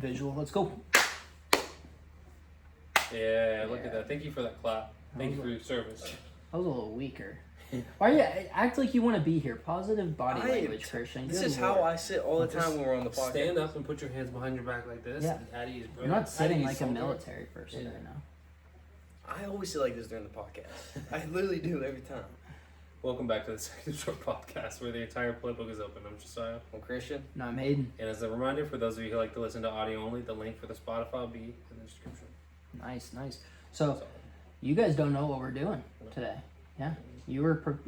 visual. Let's go. Yeah, look at that. Thank you for that clap. Thank you for your service. I was a little weaker. Why you act like you want to be here? Positive body language, Christian. This Good is Lord. how I sit all the time when we're on the podcast. Stand up and put your hands behind your back like this. Yeah. Addie is You're not sitting like a military person right now. I always sit like this during the podcast. I literally do every time. Welcome back to the Second Short Podcast, where the entire playbook is open. I'm Josiah. I'm Christian. No, I'm Hayden. And as a reminder, for those of you who like to listen to audio only, the link for the Spotify will be in the description. Nice. So, you guys don't know what we're doing today. Yeah? You were...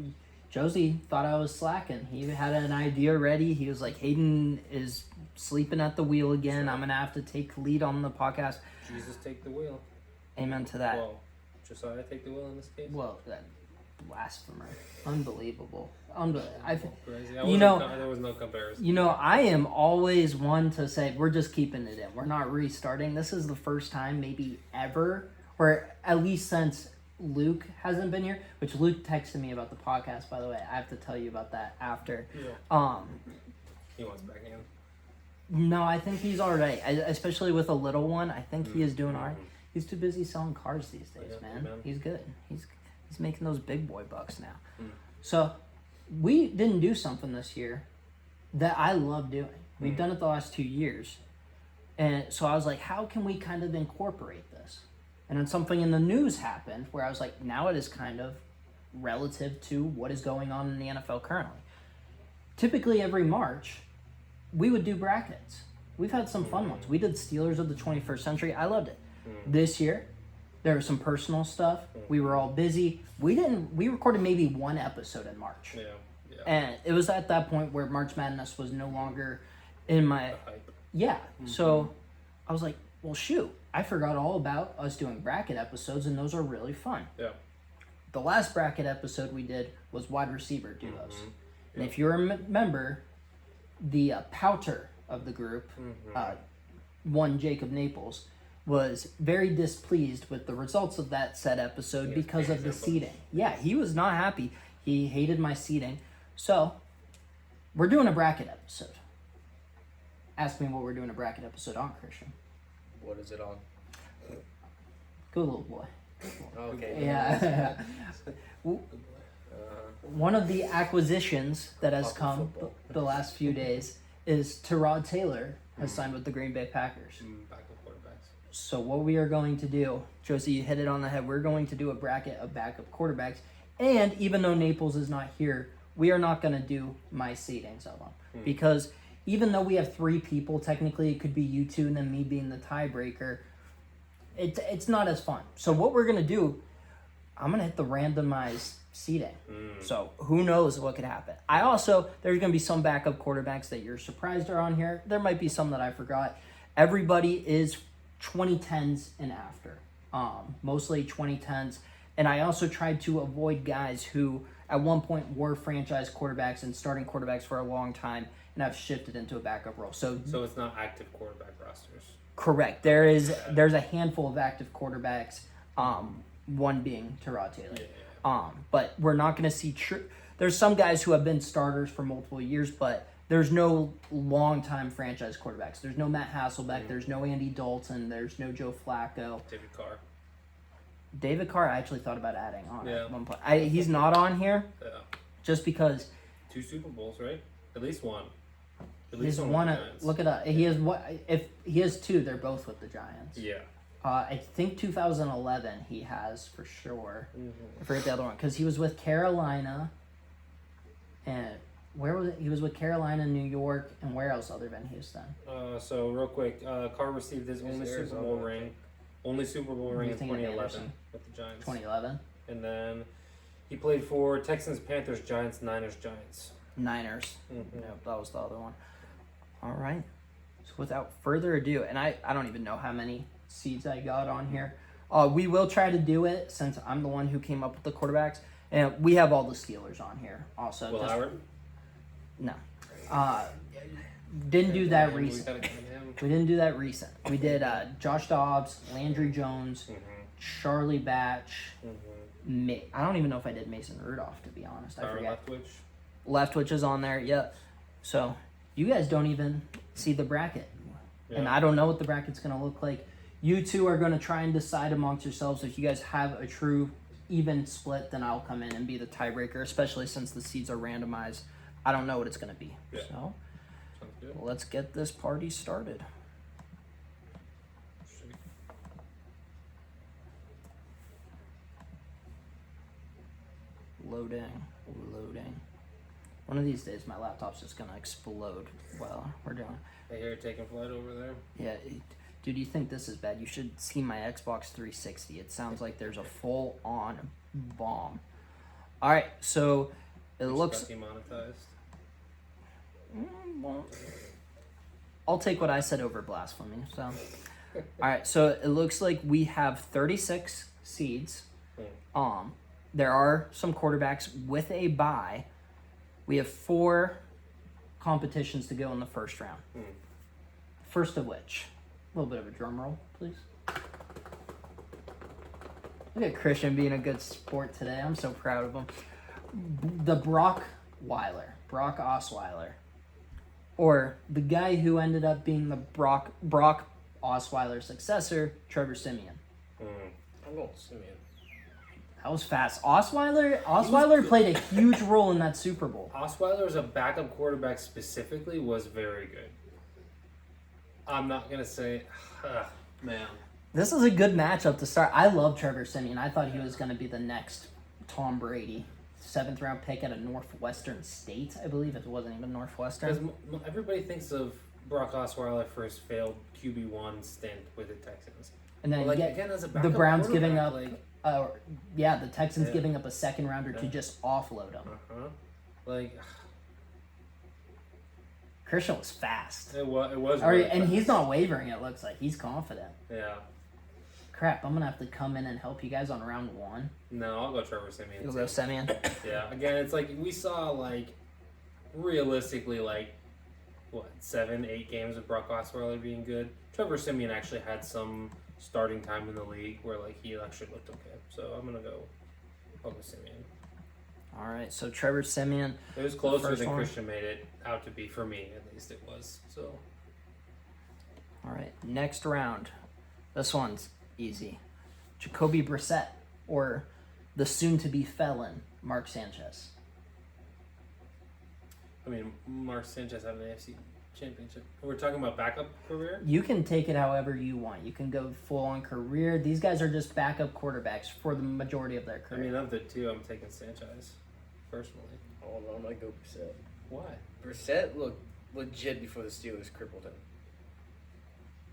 Josie thought I was slacking. He had an idea ready. He was like, Hayden is sleeping at the wheel again. I'm going to have to take lead on the podcast. Jesus, take the wheel. Amen to that. Well, Josiah, take the wheel in this case. Well, that blasphemer. Unbelievable. Crazy. There was no comparison. You know, I am always one to say, we're just keeping it in. We're not restarting. This is the first time maybe ever, or at least since Luke hasn't been here, which Luke texted me about the podcast, by the way. I have to tell you about that after. Yeah. He wants back in. No, I think he's all right. Especially with a little one, I think he is doing all right. He's too busy selling cars these days, man. He's good. He's making those big boy bucks now. So, we didn't do something this year that I love doing. We've done it the last 2 years. And so I was like, how can we kind of incorporate this? And then something in the news happened where I was like, now it is kind of relative to what is going on in the NFL currently. Typically every March, we would do brackets. We've had some fun ones. We did Steelers of the 21st Century. I loved it. This year, there was some personal stuff. We were all busy. We recorded maybe one episode in March. Yeah. And it was at that point where March Madness was no longer in my... Hype. Yeah. So I was like, well, shoot. I forgot all about us doing bracket episodes, and those are really fun. Yeah. The last bracket episode we did was wide receiver duos. And if you remember, the pouter of the group, one Jacob Naples, was very displeased with the results of that said episode because of the seating. Yeah, he was not happy. He hated my seating. So, we're doing a bracket episode. Ask me what we're doing a bracket episode on, Christian. What is it on? Good little boy. Okay. Yeah. One of the acquisitions that has come the last few days is Tyrod Taylor has signed with the Green Bay Packers. Backup quarterbacks. So what we are going to do, Josie, you hit it on the head. We're going to do a bracket of backup quarterbacks. And even though Naples is not here, we are not going to do my seedings of them. Because even though we have 3 people, technically it could be you two and then me being the tiebreaker. It's not as fun. So what we're going to do, I'm going to hit the randomized seeding. So who knows what could happen. There's going to be some backup quarterbacks that you're surprised are on here. There might be some that I forgot. Everybody is 2010s and after. Mostly 2010s. And I also tried to avoid guys who at one point were franchise quarterbacks and starting quarterbacks for a long time and have shifted into a backup role. So it's not active quarterback rosters. Correct. There's a handful of active quarterbacks, one being Tyrod Taylor. But we're not going to see there's some guys who have been starters for multiple years, but there's no long-time franchise quarterbacks. There's no Matt Hasselbeck. There's no Andy Dalton. There's no Joe Flacco. David Carr, I actually thought about adding on at one point. He's not on here just because... 2 Super Bowls, right? At least one. He's one. Look it up. He has if he has 2, they're both with the Giants. Yeah. I think 2011 he has for sure. I forget the other one because he was with Carolina. And where was it? He was with Carolina, New York, and where else other than Houston? So real quick, Carr received his only Super Bowl ring. Only Super Bowl ring in 2011 with the Giants. 2011. And then he played for Texans, Panthers, Giants, Niners, Giants. Niners. Nope, that was the other one. All right. So without further ado, and I don't even know how many seeds I got on here. We will try to do it since I'm the one who came up with the quarterbacks. And we have all the Steelers on here also. Will Howard? No. Didn't do that recent. We didn't do that recent. We did Josh Dobbs, Landry Jones, Charlie Batch. I don't even know if I did Mason Rudolph, to be honest. I forget. Leftwich Leftwich is on there, yep. So, you guys don't even see the bracket. And Yeah. I don't know what the bracket's going to look like. You two are going to try and decide amongst yourselves. If you guys have a true even split, then I'll come in and be the tiebreaker, especially since the seeds are randomized. I don't know what it's going to be. Yeah. So Sounds good. let's get this party started. Loading. One of these days, my laptop's just gonna explode while we're doing. I hear it taking flight over there. Yeah, dude, you think this is bad? You should see my Xbox 360. It sounds like there's a full-on bomb. All right, so it looks. Got demonetized. Well, I'll take what I said over blasphemy. So, all right, so it looks like we have 36 seeds. There are some quarterbacks with a bye. We have 4 competitions to go in the first round. First of which, a little bit of a drum roll, please. Look at Christian being a good sport today. I'm so proud of him. The Brock Osweiler. Or the guy who ended up being the Brock Osweiler successor, Trevor Siemian. I'm going Simeon. That was fast. Osweiler played a huge role in that Super Bowl. Osweiler as a backup quarterback specifically was very good. I'm not gonna say, man. This is a good matchup to start. I love Trevor Siemian. I thought he was going to be the next Tom Brady. 7th round pick at a Northwestern State, I believe. It wasn't even Northwestern. Because everybody thinks of Brock Osweiler for his failed QB1 stint with the Texans. And then But again, as a the backup Browns giving up, quarterback, the Texans giving up a 2nd rounder to just offload him. Like Christian was fast. it was. All Really right, and fast. he's not wavering, it looks like. He's confident. Yeah. Crap, I'm going to have to come in and help you guys on round 1. No, I'll go Trevor Siemian. You'll too. go Siemian? Yeah. Again, it's like we saw realistically 7, 8 games of Brock Osweiler being good. Trevor Siemian actually had some starting time in the league where he actually looked okay. So I'll go Siemian. All right, so Trevor Siemian. It was closer first than one. Christian made it out to be for me. At least it was. So All right, next round. This one's easy. Jacoby Brissett or the soon-to-be felon, Mark Sanchez. I mean, Mark Sanchez had an AFC championship. We're talking about backup career. You can take it however you want. You can go full-on career. These guys are just backup quarterbacks for the majority of their I career. mean, of the two, I'm taking Sanchez personally. Oh, no, I'm going to go Brissett. Why? Brissett looked legit before the Steelers crippled him.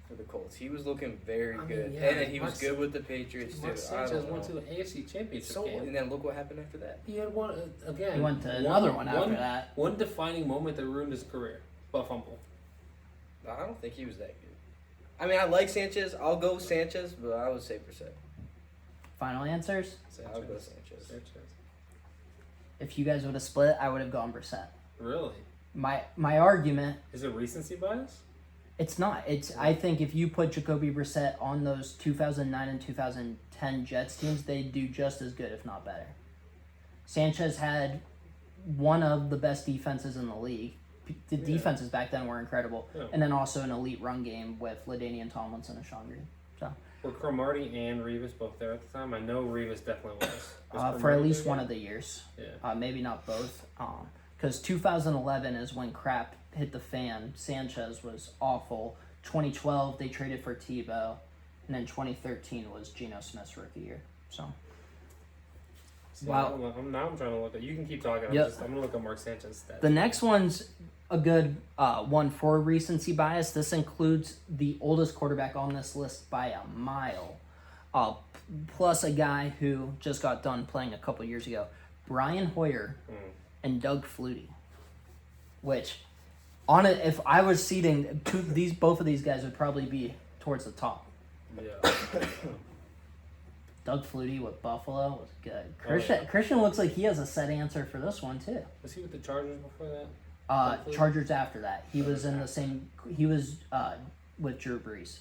For the Colts. He was looking very good. yeah, And then he was Mark- good with the Patriots, Mark too. Sanchez went to an AFC championship So, game. and then look what happened after that. He had one again. He went to another one after that. One defining moment that ruined his career. Butt fumble. No, I don't think he was that good. I mean, I like Sanchez. I'll go Sanchez, but I would say Brissett. Final answers? I'll go Sanchez. If you guys would have split, I would have gone Brissett. Really? My argument, Is it recency bias? it's not. I think if you put Jacoby Brissett on those 2009 and 2010 Jets teams, they'd do just as good, if not better. Sanchez had one of the best defenses in the league. The defenses back then were incredible. Yeah. And then also an elite run game with LaDainian Tomlinson and Sean Green. So Were Cromartie and Revis both there at the time? I know Revis definitely was. for at Cromartie least there one yet? of the years. Yeah. Maybe not both. Because 2011 is when crap hit the fan. Sanchez was awful. 2012, they traded for Tebow. And then 2013 was Geno Smith's rookie year. So, See, wow. Now I'm trying to look at. You can keep talking. Yep. I'm gonna look at Mark Sanchez stats. the next one's a good one for recency bias. This includes the oldest quarterback on this list by a mile. Plus a guy who just got done playing a couple years ago. Brian Hoyer and Doug Flutie. Which, if I was seeding both of these guys would probably be towards the top. Yeah. Doug Flutie with Buffalo was good. Oh, yeah. Christian looks like he has a set answer for this one too. Was he with the Chargers before that? Doug Flutie? Chargers after that. He was in the same. He was with Drew Brees,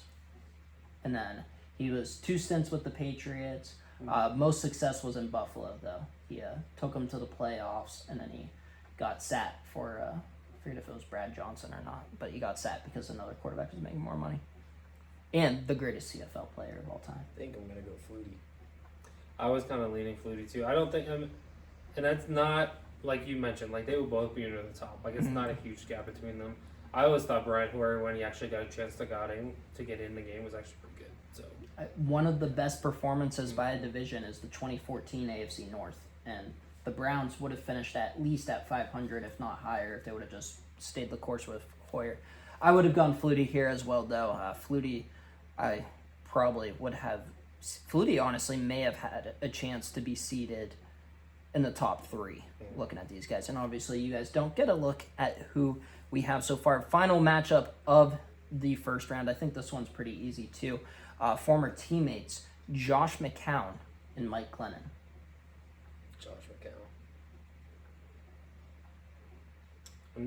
and then he was 2 stints with the Patriots. Most success was in Buffalo though. He took them to the playoffs, and then he got sat for forget if it was Brad Johnson or not, but he got sat because another quarterback was making more money. And the greatest CFL player of all time. I think I'm gonna go Flutie. I was kind of leaning Flutie too. I don't think and that's not like you mentioned. Like they would both be near the top. Like it's not a huge gap between them. I always thought Brian Hoyer, when he actually got a chance to get in the game, was actually pretty good. So One of the best performances by a division is the 2014 AFC North, and the Browns would have finished at least at 500, if not higher, if they would have just stayed the course with Hoyer. I would have gone Flutie here as well, though. Flutie, I probably would have. Flutie honestly may have had a chance to be seated in the top 3, looking at these guys. And obviously, you guys don't get a look at who we have so far. Final matchup of the first round. I think this one's pretty easy, too. Former teammates, Josh McCown and Mike Glennon. Josh McCown.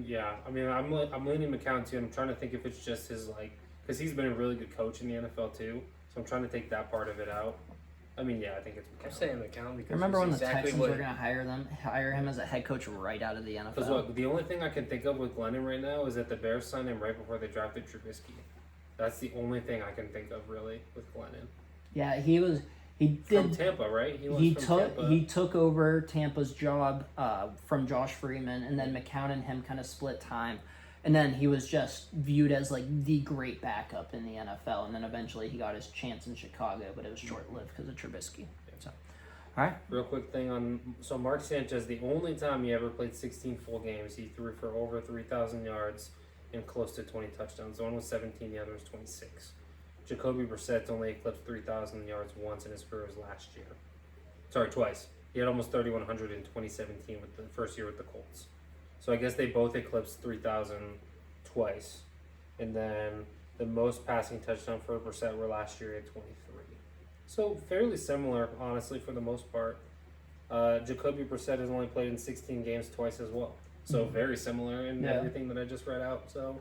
yeah, I mean, I'm leaning McCown too. And I'm trying to think if it's just his because he's been a really good coach in the NFL too. So I'm trying to take that part of it out. I mean, yeah, I think it's McCown. I'm saying McCown because Remember when it's the exactly Texans what, were going to hire him as a head coach right out of the NFL? Because look, the only thing I can think of with Glennon right now is that the Bears signed him right before they drafted Trubisky. That's the only thing I can think of really with Glennon. Yeah, he From Tampa, right? He took over Tampa's job from Josh Freeman, and then McCown and him kind of split time, and then he was just viewed as like the great backup in the NFL, and then eventually he got his chance in Chicago, but it was short lived because of Trubisky. So, all right, Real quick thing on Mark Sanchez, the only time he ever played 16 full games, he threw for over 3,000 yards and close to 20 touchdowns. One was 17, the other was 26. Jacoby Brissett's only eclipsed 3,000 yards once in his career last year. Sorry, twice. He had almost 3,100 in 2017 with the first year with the Colts. So I guess they both eclipsed 3,000 twice. And then the most passing touchdown for Brissett were last year at 23. So fairly similar, honestly, for the most part. Jacoby Brissett has only played in 16 games twice as well. So very similar in everything that I just read out. So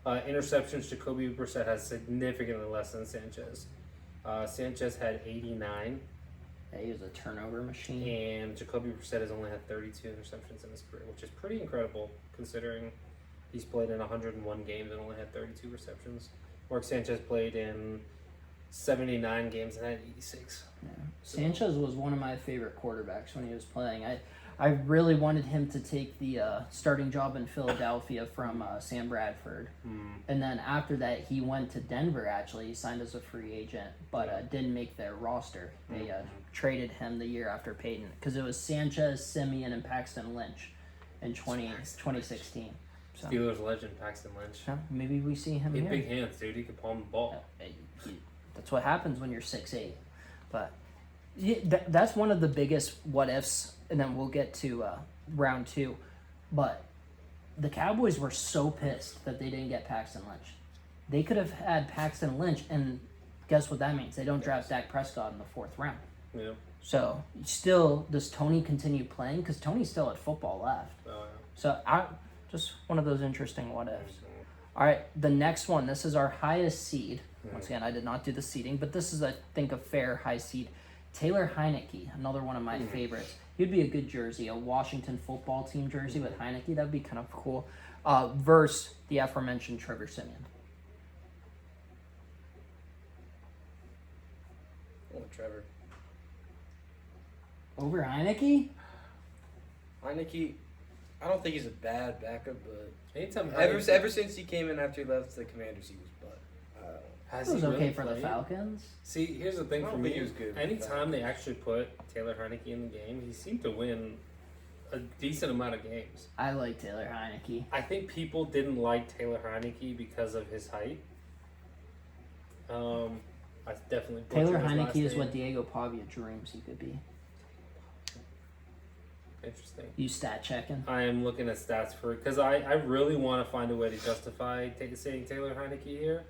interceptions, Jacoby Brissett has significantly less than Sanchez. Sanchez had 89. yeah, he was a turnover machine. And Jacoby Brissett has only had 32 interceptions in his career, which is pretty incredible considering he's played in 101 games and only had 32 receptions. Mark Sanchez played in 79 games and had 86. Yeah. Sanchez was one of my favorite quarterbacks when he was playing. I really wanted him to take the starting job in Philadelphia from Sam Bradford. And then after that, he went to Denver, actually. He signed as a free agent, but didn't make their roster. They traded him the year after Peyton because it was Sanchez, Simeon, and Paxton Lynch in 2016. So, Steelers legend Paxton Lynch. maybe we see him He had here. big hands, dude. He could palm the ball. That's what happens when you're 6'8". But yeah, that's one of the biggest what ifs, and then we'll get to round 2. But the Cowboys were so pissed that they didn't get Paxton Lynch. They could have had Paxton Lynch, and guess what that means? They don't draft Dak Prescott in the 4th round. Yeah. So still, does Tony continue playing? Because Tony still had football left. Oh, So just one of those interesting what ifs. yeah. All right, the next one. This is our highest seed. Once again, I did not do the seeding, but this is, I think, a fair high seed. Taylor Heineke, another one of my favorites. He'd be a good jersey, a Washington football team jersey with Heineke. That'd be kind of cool. Versus the aforementioned Trevor Siemian. Oh, Trevor. Over Heineke? Heineke, I don't think he's a bad backup, but Anytime ever since he came in after he left the Commanders, he was butt. has It was he okay really for the played? Falcons. See, here's the thing I for don't me. think he was good for the Anytime they actually put Taylor Heineke in the game, he seemed to win a decent amount of games. I like Taylor Heineke. I think people didn't like Taylor Heineke because of his height. I definitely Taylor butchered his last Heineke is name. what Diego Pavia dreams he could be. Interesting. You stat checking? I am looking at stats for because I really want to find a way to justify saying Taylor Heineke here.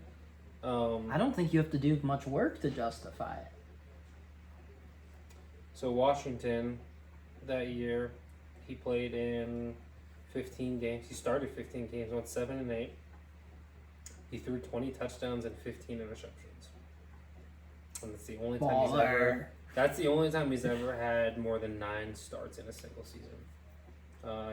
I don't think you have to do much work to justify it. So Washington, that year, he played in 15 games. He started 15 games, went 7-8. He threw 20 touchdowns and 15 interceptions. And that's the only time Baller. That's the only time he's ever had more than 9 starts in a single season.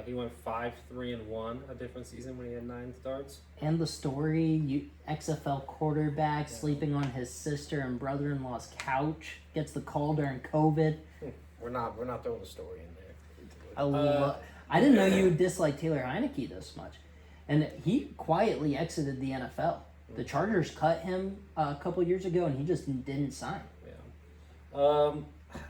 He went 5-3-1, a different season when he had 9 starts. And the story, XFL quarterback sleeping on his sister and brother-in-law's couch, gets the call during COVID. We're not throwing the story in there. I didn't know you dislike Taylor Heineke this much. And he quietly exited the NFL. The Chargers cut him a couple years ago, and he just didn't sign. Yeah.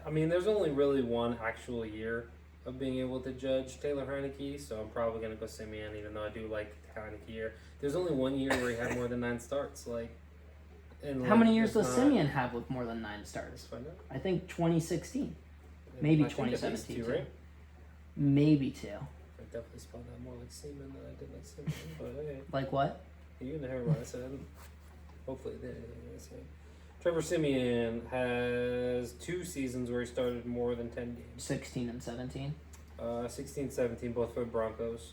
I mean, there's only really one actual year of being able to judge Taylor Heineke, so I'm probably going to go Simeon, even though I do like the Heineke year. There's only 1 year where he had more than 9 starts. How many years does Simeon have with more than 9 starts? Let's find out. I think 2016. Maybe I think at least 2017 2, too. right? Maybe 2. I definitely spelled that more like Seaman than I did like Simeon, but hey. Like what? You never what I said. Hopefully they didn't say. Trevor Simeon has 2 seasons where he started more than 10 games. 16 and 17. 16-17, both for the Broncos.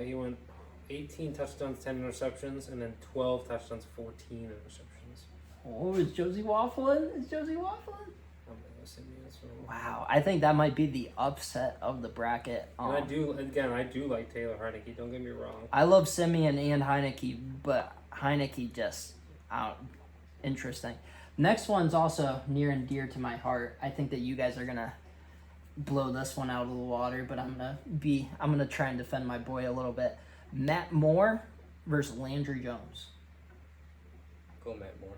He went 18 touchdowns, 10 interceptions, and then 12 touchdowns, 14 interceptions. Oh, is Josie waffling? I'm gonna go Simeon as well. Wow, I think that might be the upset of the bracket. And I do like Taylor Heineke. Don't get me wrong. I love Simeon and Heineke, but Heineke just out interesting. Next one's also near and dear to my heart. I think that you guys are gonna blow this one out of the water, but I'm gonna try and defend my boy a little bit. Matt Moore versus Landry Jones. Go Matt Moore.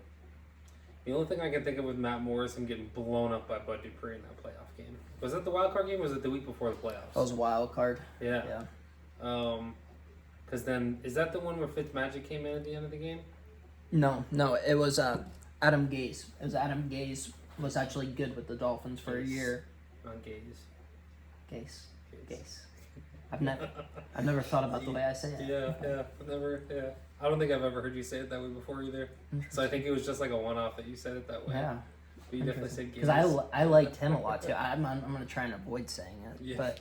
The only thing I can think of with Matt Moore is him getting blown up by Bud Dupree in that playoff game. Was that the wild card game or was it the week before the playoffs? That was a wild card. Yeah. Yeah. Because then, is that the one where Fitzmagic came in at the end of the game? No, it was Adam Gase. It was Adam Gase was actually good with the Dolphins for a year. Not Gaze. Gase. I've never thought about the way I say it. Yeah. I don't think I've ever heard you say it that way before either. So I think it was just like a one-off that you said it that way. Yeah. But you definitely said Gaze. Because I liked him a lot too. I'm gonna try and avoid saying it. Yeah. But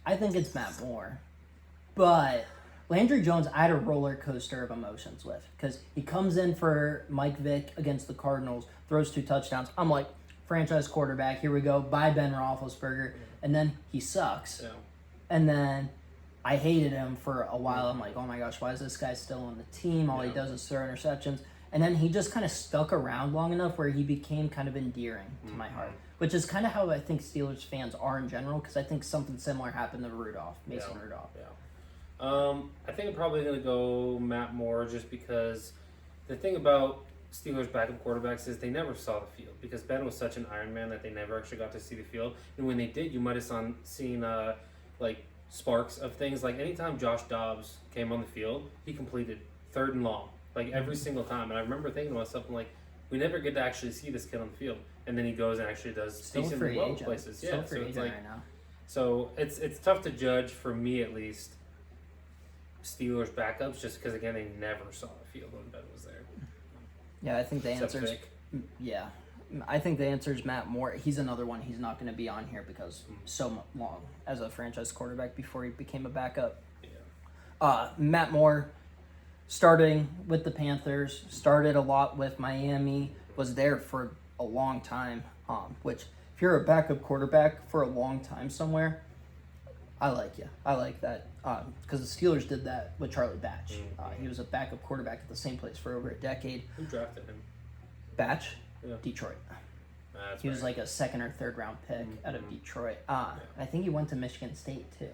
I think it's Matt Moore. But Landry Jones, I had a roller coaster of emotions with. Because he comes in for Mike Vick against the Cardinals, throws 2 touchdowns. I'm like, franchise quarterback, here we go. Bye, Ben Roethlisberger. And then he sucks. Yeah. And then I hated him for a while. I'm like, oh my gosh, why is this guy still on the team? All he does is throw interceptions. And then he just kind of stuck around long enough where he became kind of endearing to my heart. Which is kind of how I think Steelers fans are in general, because I think something similar happened to Mason Rudolph. Yeah. I think I'm probably going to go Matt Moore just because the thing about Steelers backup quarterbacks is they never saw the field because Ben was such an Iron Man that they never actually got to see the field. And when they did, you might have seen like sparks of things. Like anytime Josh Dobbs came on the field, he completed 3rd and long, like every single time. And I remember thinking to myself, I'm like, we never get to actually see this kid on the field. And then he goes and actually does Still decent free well agent. places. Still Yeah, free so it's agent like, right now. so it's tough to judge for me at least. Steelers backups, just because again they never saw the field when Ben was there. Yeah, I think the Except answer's Vic. yeah. I think the answer is Matt Moore. He's another one. He's not going to be on here because long as a franchise quarterback before he became a backup. Yeah. Matt Moore, starting with the Panthers, started a lot with Miami, was there for a long time. Which, if you're a backup quarterback for a long time somewhere, I like you. I like that because the Steelers did that with Charlie Batch. He was a backup quarterback at the same place for over a decade. Who drafted him? Batch, Yeah. Detroit. That's He was right. like a 2nd or 3rd round pick out of Detroit. I think he went to Michigan State too,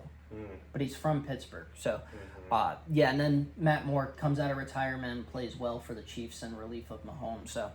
but he's from Pittsburgh. So, yeah. And then Matt Moore comes out of retirement and plays well for the Chiefs in relief of Mahomes. So,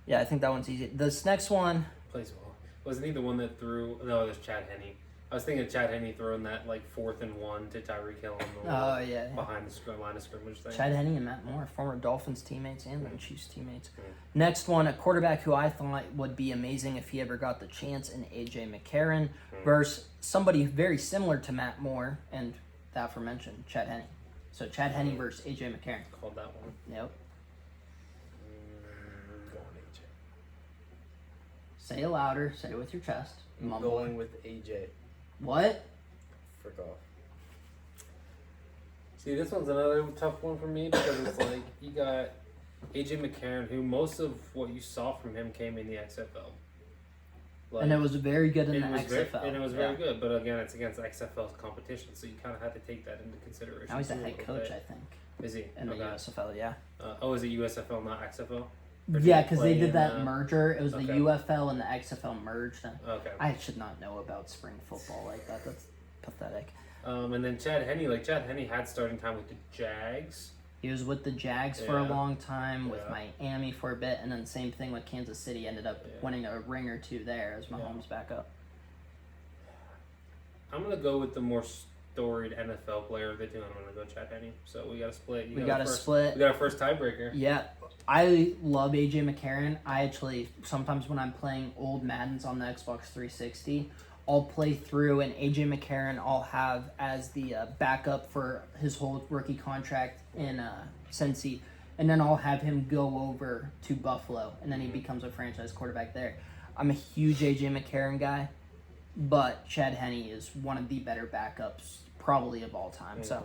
yeah, I think that one's easy. This next one, plays well. Wasn't he the one that threw? No, it was Chad Henne. I was thinking of Chad Henne throwing that like 4th and 1 to Tyreek Hill on the yeah. behind the line of scrimmage thing. Chad Henne and Matt Moore, former Dolphins teammates and then Chiefs teammates. Next one, a quarterback who I thought would be amazing if he ever got the chance, in AJ McCarron versus somebody very similar to Matt Moore and the aforementioned Chad Henne. So Chad Henne versus AJ McCarron. Called that one. Yep. Going AJ. Say it louder. Say it with your chest. I'm Mumble. going with AJ. What? Frick off. See, this one's another tough one for me because it's like you got AJ McCarron, who most of what you saw from him came in the XFL. Like, And it was very good in it the was XFL. and it was very good, but again, it's against XFL's competition, so you kind of had to take that into consideration. Now he's a too, head little coach, bit. I think, Is he? in the Okay. USFL. Yeah. Is it USFL, not XFL? Or did Yeah, he because they play did in, that merger. It was the okay. UFL and the XFL merged. And Okay. I should not know about spring football like that. That's pathetic. And then Chad Henne, Chad Henne had starting time with the Jags. He was with the Jags for a Yeah. long time, with Yeah. Miami for a bit, and then same thing with Kansas City. Ended up Yeah. winning a ring or two there as Mahomes backup. I'm gonna go with the more storied NFL player of the two. I'm gonna go Chad Henne. So we got to split. We got to split. We got our first tiebreaker. Yeah, I love AJ McCarron. I actually sometimes when I'm playing old Maddens on the Xbox 360, I'll play through and AJ McCarron I'll have as the backup for his whole rookie contract in Cincy, and then I'll have him go over to Buffalo, and then he becomes a franchise quarterback there. I'm a huge AJ McCarron guy, but Chad Henne is one of the better backups probably of all time. So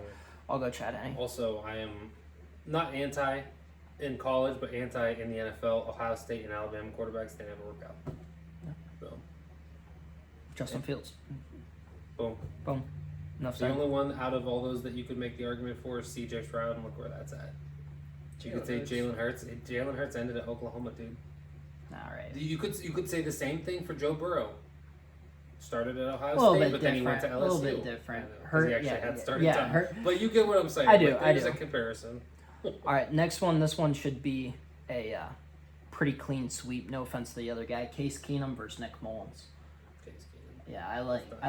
I'll go Chad Henne. Also, I am not anti in college, but anti in the NFL. Ohio State and Alabama quarterbacks, they never work out. So, Justin Fields. boom. Boom. Enough The said. only one out of all those that you could make the argument for is CJ Stroud, and look where that's at. You could say Jalen Hurts. Jalen Hurts ended at Oklahoma, dude. All right. You could say the same thing for Joe Burrow. Started at Ohio A little State, bit but then he went to different. LSU. A little bit different. I know, 'cause Hurt- he actually yeah, had yeah, starting yeah, time. Hurt- But you get what I'm saying. I do, Like, I there's do. a comparison. All right, next one. This one should be a pretty clean sweep. No offense to the other guy. Case Keenum versus Nick Mullins. Case Keenum. Yeah, I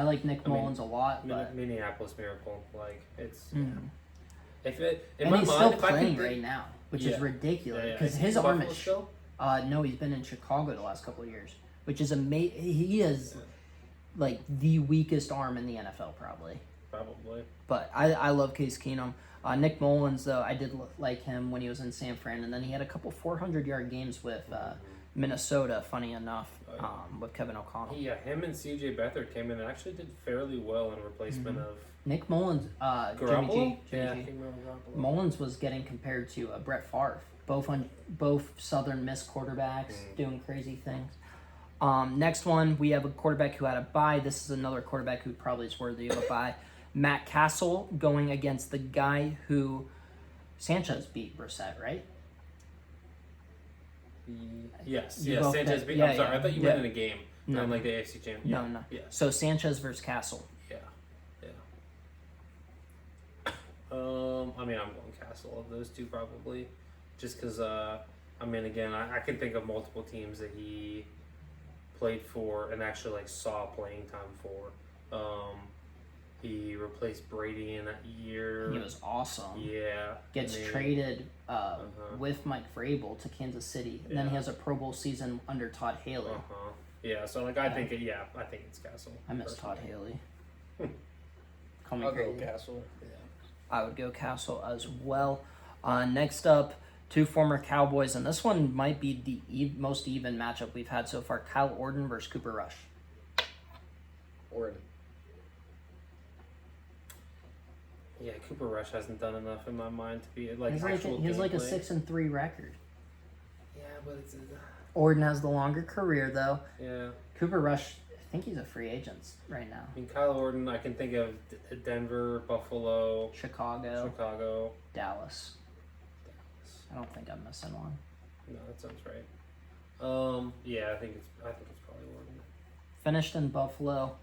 like Nick I mean, Mullins a lot, but Minneapolis Miracle, like it's Mhm. if it in and my he's mind, still if I could playing think, right now, which Yeah. is ridiculous Yeah, because is his he in arm Buffalo is. still? No, he's been in Chicago the last couple of years, which is amazing. He is like the weakest arm in the NFL probably. Probably. But I love Case Keenum. Nick Mullins, though, I did like him when he was in San Fran, and then he had a couple 400-yard games with Minnesota, funny enough, Oh, yeah. with Kevin O'Connell. Him and CJ Beathard came in and actually did fairly well in replacement of Nick Mullins, Jimmy Garoppolo. G. Yeah, Jimmy G. Garoppolo. Mullins was getting compared to Brett Favre, both Southern Miss quarterbacks doing crazy things. Next one, we have a quarterback who had a bye. This is another quarterback who probably is worthy of a bye. Matt Castle going against the guy who Sanchez beat Brissett, right? Yes, You yes. both Sanchez bet- beat. yeah, I'm sorry. yeah, I thought you yeah. meant in a game. No. Not like the AFC champ. No, Yeah. no. Yeah. So Sanchez versus Castle. Yeah. I mean, I'm going Castle of those two probably, just because. I mean, again, I can think of multiple teams that he played for and actually like saw playing time for. He replaced Brady in that year. He was awesome. Yeah. Gets I mean, traded with Mike Vrabel to Kansas City, and then he Yeah. has a Pro Bowl season under Todd Haley. Yeah. So like, I think I think it's Castle. I miss Todd personally. Haley. Call me I'll go crazy. Castle. I would go Castle as well. Next up, two former Cowboys, and this one might be the most even matchup we've had so far. Kyle Orton versus Cooper Rush. Orton. Yeah, Cooper Rush hasn't done enough in my mind to be like He actual has like a gameplay. 6-3 record. Yeah, but it's Orton has the longer career though. yeah. Cooper Rush, I think he's a free agent right now. I mean, Kyle Orton, I can think of Denver, Buffalo, Chicago, Chicago. Dallas. I don't think I'm missing one. No, that sounds right. Yeah, I think it's probably Orton. Finished in Buffalo.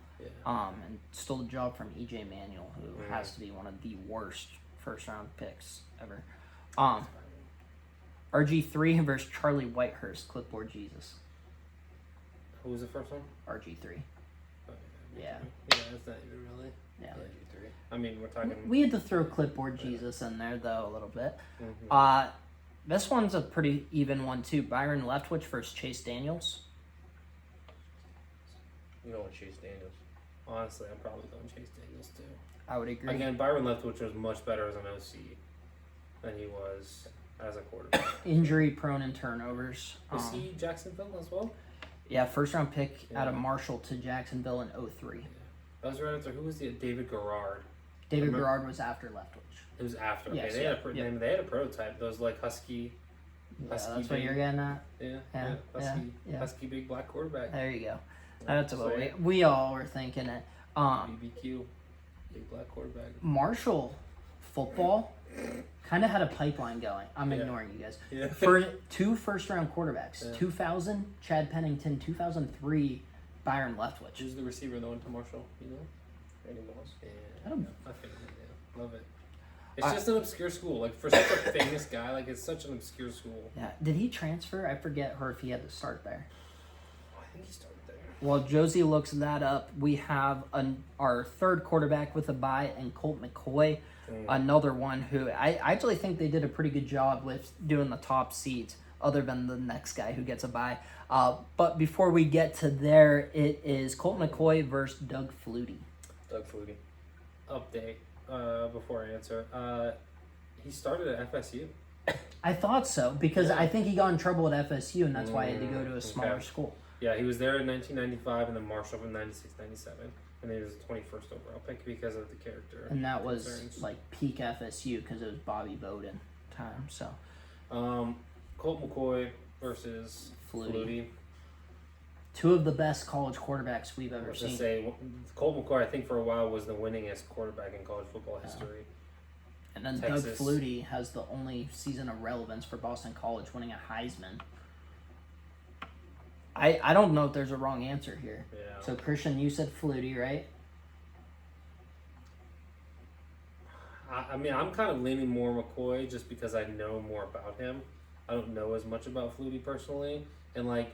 Yeah. And stole the job from EJ Manuel, who Mhm. has to be one of the worst first round picks ever. RG3 versus Charlie Whitehurst, Clipboard Jesus. Who was the first one? RG3. Oh, Yeah. Yeah, that's not even really. Yeah. I mean, we're talking. We had to throw Clipboard Jesus in there though a little bit. Mhm. This one's a pretty even one too. Byron Leftwich versus Chase Daniels. You know what, Chase Daniels. Honestly, I'm probably going Chase Daniels too. I would agree. Again, Byron Leftwich was much better as an OC than he was as a quarterback. Injury prone and turnovers. Was he Jacksonville as well? Yeah, first round pick out of Yeah. Marshall to Jacksonville in 03. That was right after. Who was the David Garrard? David Remember- Garrard was after Leftwich. It was after. Okay, Yes, they yeah, had yeah. they had a prototype. Those like husky Husky that's what big. you're getting at. Yeah, Yeah, Husky, yeah. Husky big black quarterback. There you go. That's what So, we all were thinking it. BBQ, big black quarterback. Marshall football kind of had a pipeline going. I'm Yeah. ignoring you guys. Yeah. For 2 first-round quarterbacks, Yeah. 2000 Chad Pennington, 2003 Byron Leftwich. Who's the receiver that went to Marshall? You know? Randy Moss. Yeah. I don't- I figured it. Yeah. Love it. It's just an obscure school. Like for such a famous guy, like it's such an obscure school. Yeah. Did he transfer? I forget her if he had to start there. I think he started there. While Josie looks that up, we have our third quarterback with a bye and Colt McCoy, another one who I actually think they did a pretty good job with doing the top seeds, other than the next guy who gets a bye. But before we get to there, it is Colt McCoy versus Doug Flutie. Doug Flutie. Update before I answer. He started at FSU. I thought so because Yeah. I think he got in trouble at FSU, and that's why he had to go to a smaller Okay. school. Yeah, he was there in 1995 and then Marshall from 96, 97. And then he was the 21st overall pick because of the character. And that was concerns. like peak FSU because it was Bobby Bowden time. So Colt McCoy versus Flutie. Flutie. 2 of the best college quarterbacks we've I ever was gonna seen. say Colt McCoy, I think for a while was the winningest quarterback in college football history. And then Texas. Doug Flutie has the only season of relevance for Boston College, winning a Heisman. I don't know if there's a wrong answer here. Yeah. So Christian, you said Flutie, right? I mean, I'm kind of leaning more McCoy just because I know more about him. I don't know as much about Flutie personally, and like,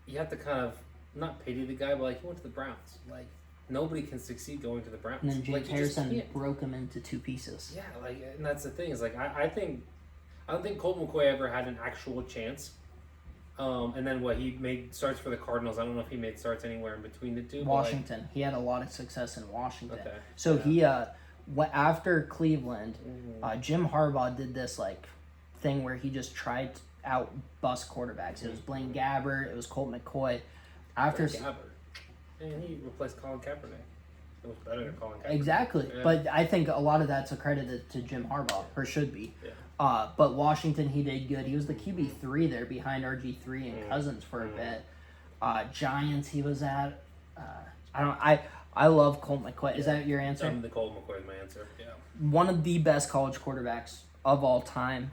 you have to kind of not pity the guy, but like he went to the Browns. Like nobody can succeed going to the Browns. And then James like, you just Harrison can't. broke him into 2 pieces. Yeah, like, and that's the thing is like I don't think Colt McCoy ever had an actual chance. And then what he made starts for the Cardinals. I don't know if he made starts anywhere in between the two. but, like, Washington. He had a lot of success in Washington. Okay. So Yeah. he after Cleveland, Mhm. Jim Harbaugh did this like thing where he just tried out bust quarterbacks. It was Blaine Gabbert. It was Colt McCoy. After Gabbert. And he replaced Colin Kaepernick. It was better than Colin Kaepernick. exactly, Yeah. but I think a lot of that's accredited to Jim Harbaugh, or should be. Yeah. But Washington, he did good. He was the QB3 there behind RG3 and Mm. Cousins for a Mm. bit. Giants, he was at. I love Colt McCoy. Is that your answer? The Colt McCoy is my answer. Yeah. One of the best college quarterbacks of all time.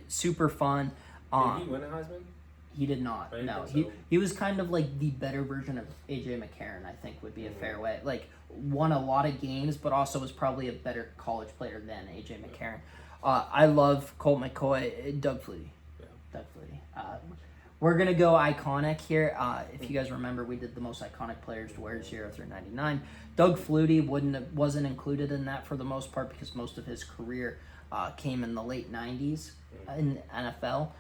Super fun. Did he win a Heisman? He did not. I didn't No, think so. he was kind of like the better version of AJ McCarron. I think would be a fair way. Like won a lot of games, but also was probably a better college player than AJ McCarron. I love Colt McCoy, Doug Flutie. Yeah. Doug Flutie. We're gonna go iconic here. If you guys remember, we did the most iconic players to wear 0 through 99. Doug Flutie wasn't included in that for the most part because most of his career came in the late 90s in the NFL.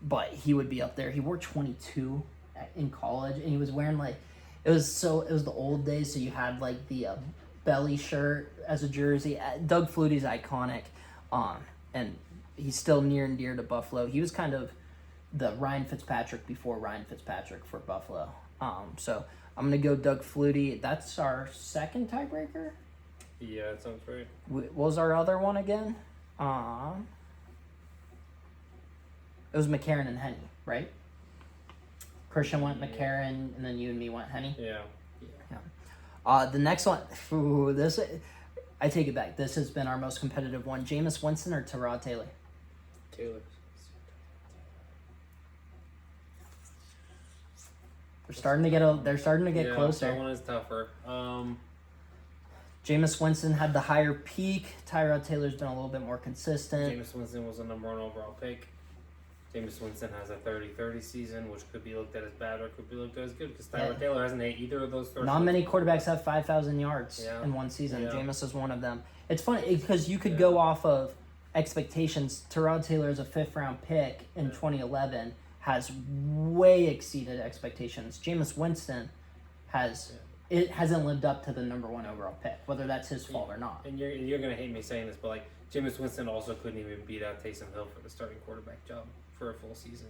But he would be up there. He wore 22 in college, and he was wearing like it was the old days. So you had like the belly shirt as a jersey. Doug Flutie's iconic, and he's still near and dear to Buffalo. He was kind of the Ryan Fitzpatrick before Ryan Fitzpatrick for Buffalo. So I'm gonna go Doug Flutie. That's our second tiebreaker. Yeah, that sounds right. What was our other one again? It was McCarron and Henne, right? Christian went McCarron, and then you and me went Henne. Yeah. The next one, I take it back. This has been our most competitive one. Jameis Winston or Tyrod Taylor? Taylor. They're starting to get Yeah, closer. that one is tougher. Jameis Winston had the higher peak. Tyrod Taylor's been a little bit more consistent. Jameis Winston was the number 1 overall pick. Jameis Winston has a 30-30 season, which could be looked at as bad or could be looked at as good because Tyrod Taylor hasn't hit either of those thresholds. Not many quarterbacks have 5,000 yards Yeah. in one season. Yeah. Jameis is one of them. It's funny because you could go off of expectations. Tyrod Taylor is a 5th-round pick in 2011, has way exceeded expectations. Jameis Winston it hasn't lived up to the number 1 overall pick, whether that's his fault or not. And you're gonna hate me saying this, but like Jameis Winston also couldn't even beat out Taysom Hill for the starting quarterback job for a full season.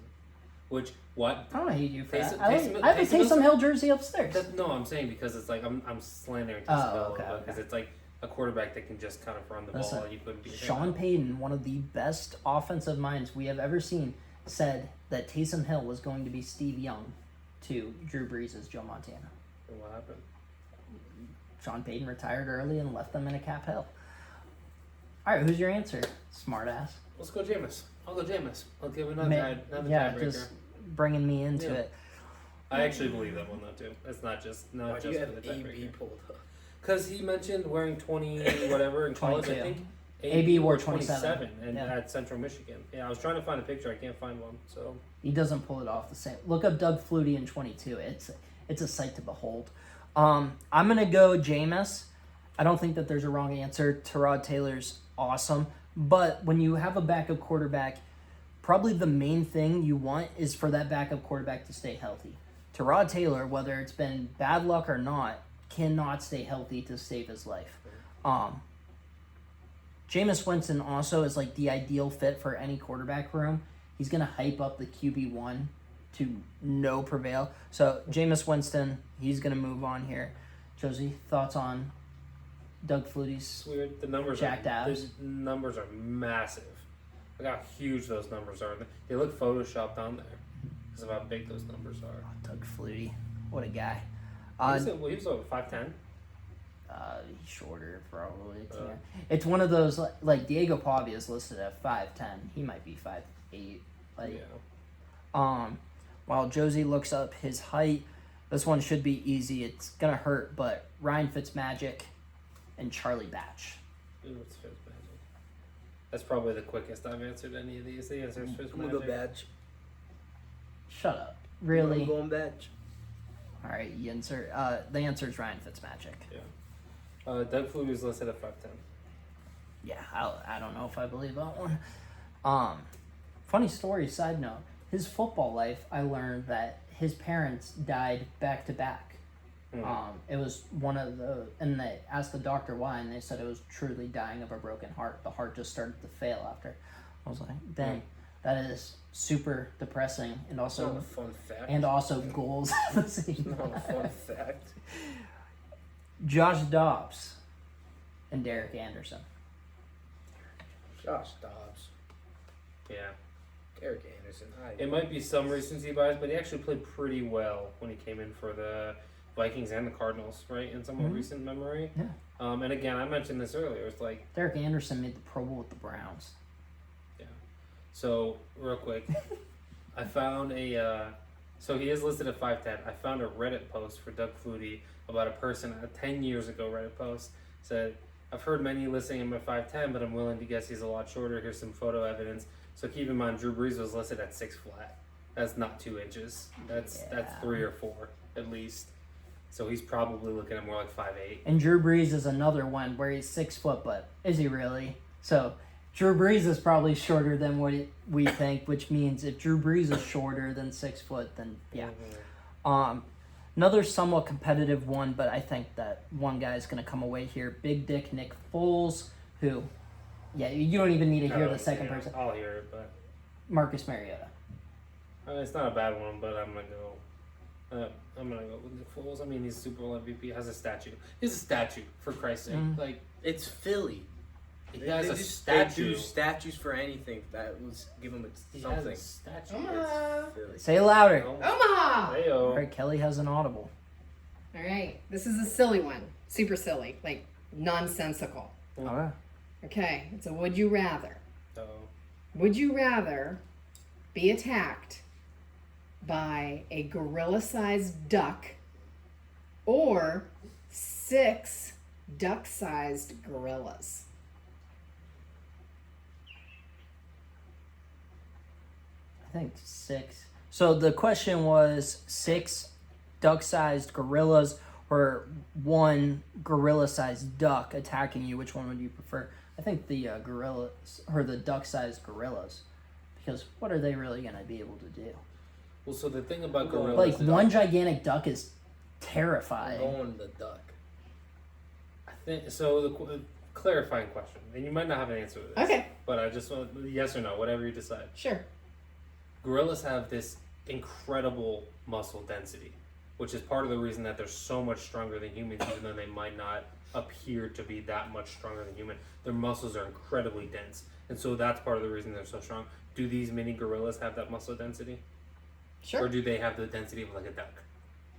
Which what? I don't hate you for that. Taysom- I Taysom- have a Taysom Taysom Hill jersey upstairs. No, I'm saying because it's like I'm slandering Oh, Taysom Hill okay, because okay. it's like a quarterback that can just kind of run the Listen, ball and you couldn't beat him. Sean Payton, one of the best offensive minds we have ever seen, said that Taysom Hill was going to be Steve Young to Drew Brees' Joe Montana. And what happened? Sean Payton retired early and left them in a cap hell. All right, who's your answer, smartass? Let's go Jameis. I'll go Jameis. I'll give another Yeah, tiebreaker. just bringing me into Yeah. it. I actually believe that one though too. It's not just Why do just you for have the AB tiebreaker. pulled up? Because he mentioned wearing 20 whatever in college. 22. I think AB wore 27, and yeah. at Central Michigan. Yeah, I was trying to find a picture. I can't find one. So He doesn't pull it off the same. Look up Doug Flutie in 22. It's a sight to behold. I'm gonna go Jameis. I don't think that there's a wrong answer. Tyrod Taylor's awesome, but when you have a backup quarterback, probably the main thing you want is for that backup quarterback to stay healthy. Tyrod Taylor, whether it's been bad luck or not, cannot stay healthy to save his life. Jameis Winston also is like the ideal fit for any quarterback room. He's going to hype up the QB1 to no prevail. So, Jameis Winston, he's going to move on here. Josie, thoughts on Doug Flutie's? it's weird. The numbers Jacked are abs. the numbers are massive. Look how huge those numbers are. They look photoshopped on there because of how big those numbers are. Doug Flutie, what a guy. He was over 5'10". He's shorter, probably. It's one of those, like Diego Pavia is listed at 5'10". He might be 5'8". Like, Yeah. While Josie looks up his height, this one should be easy. It's gonna hurt, but Ryan Fitzmagic and Charlie Batch. Ooh, it's Fitzmagic. That's probably the quickest I've answered any of these. The answer is I'm gonna go Fitzmagic. badge. Shut up. Really? I'm going badge. All right, you insert. The answer is Ryan Fitzmagic. Doug Flutie is listed at 5'10". Yeah, I don't know if I believe that one. Funny story, side note. His football life, I learned that his parents died back to back. It was one of the, and they asked the doctor why, and they said it was truly dying of a broken heart. The heart just started to fail after. I was like, dang, that is super depressing, and Not a also fun fact. goals at the same Not a time. fun fact. Josh Dobbs and Derek Anderson. Josh Dobbs. Yeah. Eric Anderson. It might be some recency bias, but he actually played pretty well when he came in for the Vikings and the Cardinals, right? In somewhat recent memory. Yeah. And again, I mentioned this earlier. It's like, Derek Anderson made the Pro Bowl with the Browns. so real quick, I found so he is listed at 5'10". I found a Reddit post for Doug Flutie about a person, a 10 years ago Reddit post, said, I've heard many listing him at 5'10", but I'm willing to guess he's a lot shorter. Here's some photo evidence. So keep in mind, Drew Brees was listed at 6 flat. That's not 2 inches. That's 3 or 4 at least. So he's probably looking at more like 5'8". And Drew Brees is another one where he's 6 foot, but is he really? So Drew Brees is probably shorter than what we think, which means if Drew Brees is shorter than 6 foot, then yeah. Another somewhat competitive one, but I think that one guy is going to come away here. Big Dick Nick Foles, who, yeah, you don't even need to hear the second person. I'll hear it, but Marcus Mariota. it's not a bad one. But I'm gonna go with Nick Foles. I mean, he's Super Bowl MVP. Has a statue. He's a statue, for Christ's sake. Like, It's Philly. he has a They statue. do statues for anything. That was give him He something. has a statue. Philly. Say it louder. Omaha! All Heyo. right, Kelly has an audible. All right, this is a silly one. Super silly, like nonsensical. Okay. Okay, it's a would you rather. So, Would you rather be attacked by a gorilla-sized duck or 6 duck-sized gorillas? I think 6. So the question was 6 duck-sized gorillas or 1 gorilla-sized duck attacking you. Which one would you prefer? I think the gorillas or the duck-sized gorillas, because what are they really gonna be able to do? well, so the thing about gorillas, Like is one gigantic duck is I'm terrifying. going the duck. so the clarifying question, and you might not have an answer to this. Okay, But I just want yes or no, whatever you decide. sure. Gorillas have this incredible muscle density. which is part of the reason that they're so much stronger than humans, even though they might not appear to be that much stronger than human. Their muscles are incredibly dense, and so that's part of the reason they're so strong. Do these mini gorillas have that muscle density, or Sure. do they have the density of like a duck?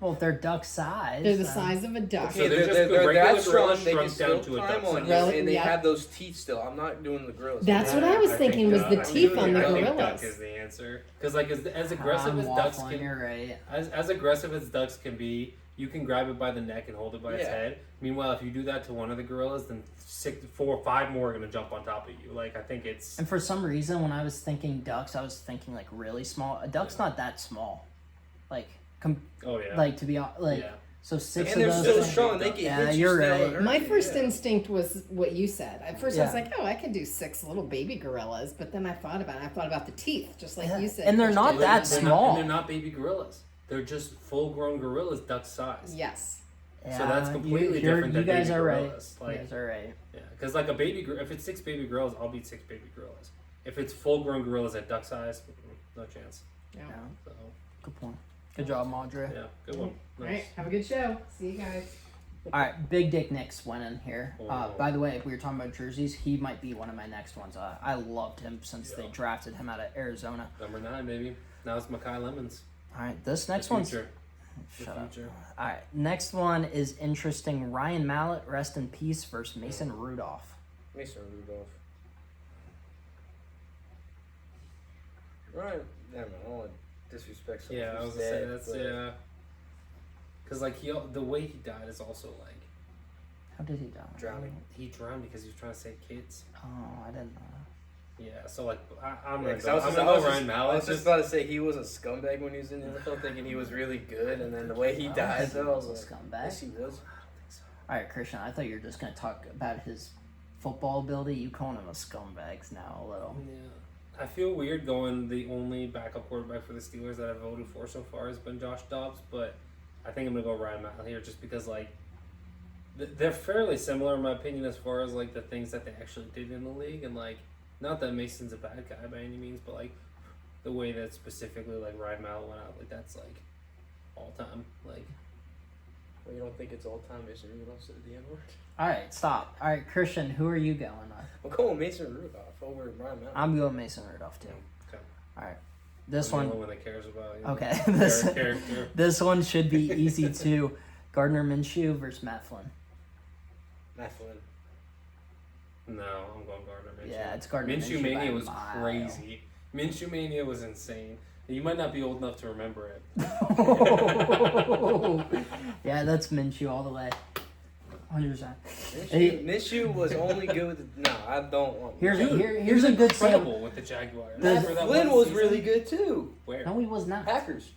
Well, if they're duck size. They're the size of a duck. So they're just the regular that strong. gorillas They can shrunk down still to a climb duck on size. you, Really? and they Yeah. have those teeth still. I'm not doing the gorillas. That's what I was thinking was the I teeth on the I think gorillas. duck is the answer, because like as aggressive I'm as ducks waffling, can, you're right. as aggressive as ducks can be, you can grab it by the neck and hold it by its Yeah. head. Meanwhile, if you do that to one of the gorillas, then 5 more are gonna jump on top of you. Like I think it's And for some reason, when I was thinking ducks, I was thinking like really small. A duck's not that small. Like, oh yeah, like to be like, yeah. so six And of they're those. still things- strong. They can Yeah, hit you you're still right. and hurt My you, first yeah. instinct was what you said. At first, I was Yeah. like, "Oh, I could do 6 little baby gorillas," but then I thought about it. I thought about the teeth, just like Yeah. you said. And they're not Christian. that They're small. and they're not baby gorillas. They're just full-grown gorillas, duck size. Yes. Yeah, So that's completely you're- different than you guys baby are gorillas. right. Like, you guys are right. yeah, because like a baby, if it's 6 baby gorillas, I'll beat 6 baby gorillas. If it's full-grown gorillas at duck size, no chance. Yeah. Yeah, So good point. Good job, Madre. yeah, good one. All Nice. right. Have a good show. See you guys. All right, Big Dick Nick's winning here. Oh. By the way, we were talking about jerseys. He might be one of my next ones. I loved him since they Yeah. drafted him out of Arizona. Number 9, baby. Now it's Makai Lemons. All right, this The next one's future. The shut up. future. All right, next one is interesting. Ryan Mallett, rest in peace, versus Mason Rudolph. Mason Rudolph. Right. Never mind. I don't want to disrespect someone Yeah, I who's was gonna say dead, that's but yeah. Because like the way he died is also like How did he die? Drowning. he drowned because he was trying to save kids. Oh, I didn't know. Yeah, so like I'm Yeah, gonna 'cause go, I was I'm just, gonna I go was Ryan just, I Mallett. was just about to say he was a scumbag when he was in the NFL, thinking he was really good, and then the way he I don't died, think though, I was a like, scumbag. yes, he was. All right, Christian, I thought you were just gonna talk about his football ability. You calling him a scumbags now a little. Yeah. I feel weird going the only backup quarterback for the Steelers that I've voted for so far has been Josh Dobbs, but I think I'm gonna go Ryan Mallett here just because like they're fairly similar in my opinion as far as like the things that they actually did in the league, and like not that Mason's a bad guy by any means, but like the way that specifically like Ryan Mallett went out, like that's like all time. Like Well, you don't think it's all time Mason Rudolph said the N word? All right, stop. All right, Christian, who are you going with? I'm going Mason Rudolph over Ryan Mallett. I'm going Mason Rudolph too. okay. All right, this I'm the one. only one that cares about you know, Okay, this character. this one should be easy too. Gardner Minshew versus Matt Flynn. Matt Flynn. No, I'm going Gardner Minshew. Yeah, it's Gardner Minshew Minshew by Mania a was mile. crazy. Minshew Mania was insane. You might not be old enough to remember it. Yeah, that's Minshew all the way. 100%. Minshew was only good with the, no, I don't want Here's Dude, here's a good incredible sample. with the Jaguars. The- Remember that Flynn one was season? really good too. Where? No, he was not. Packers.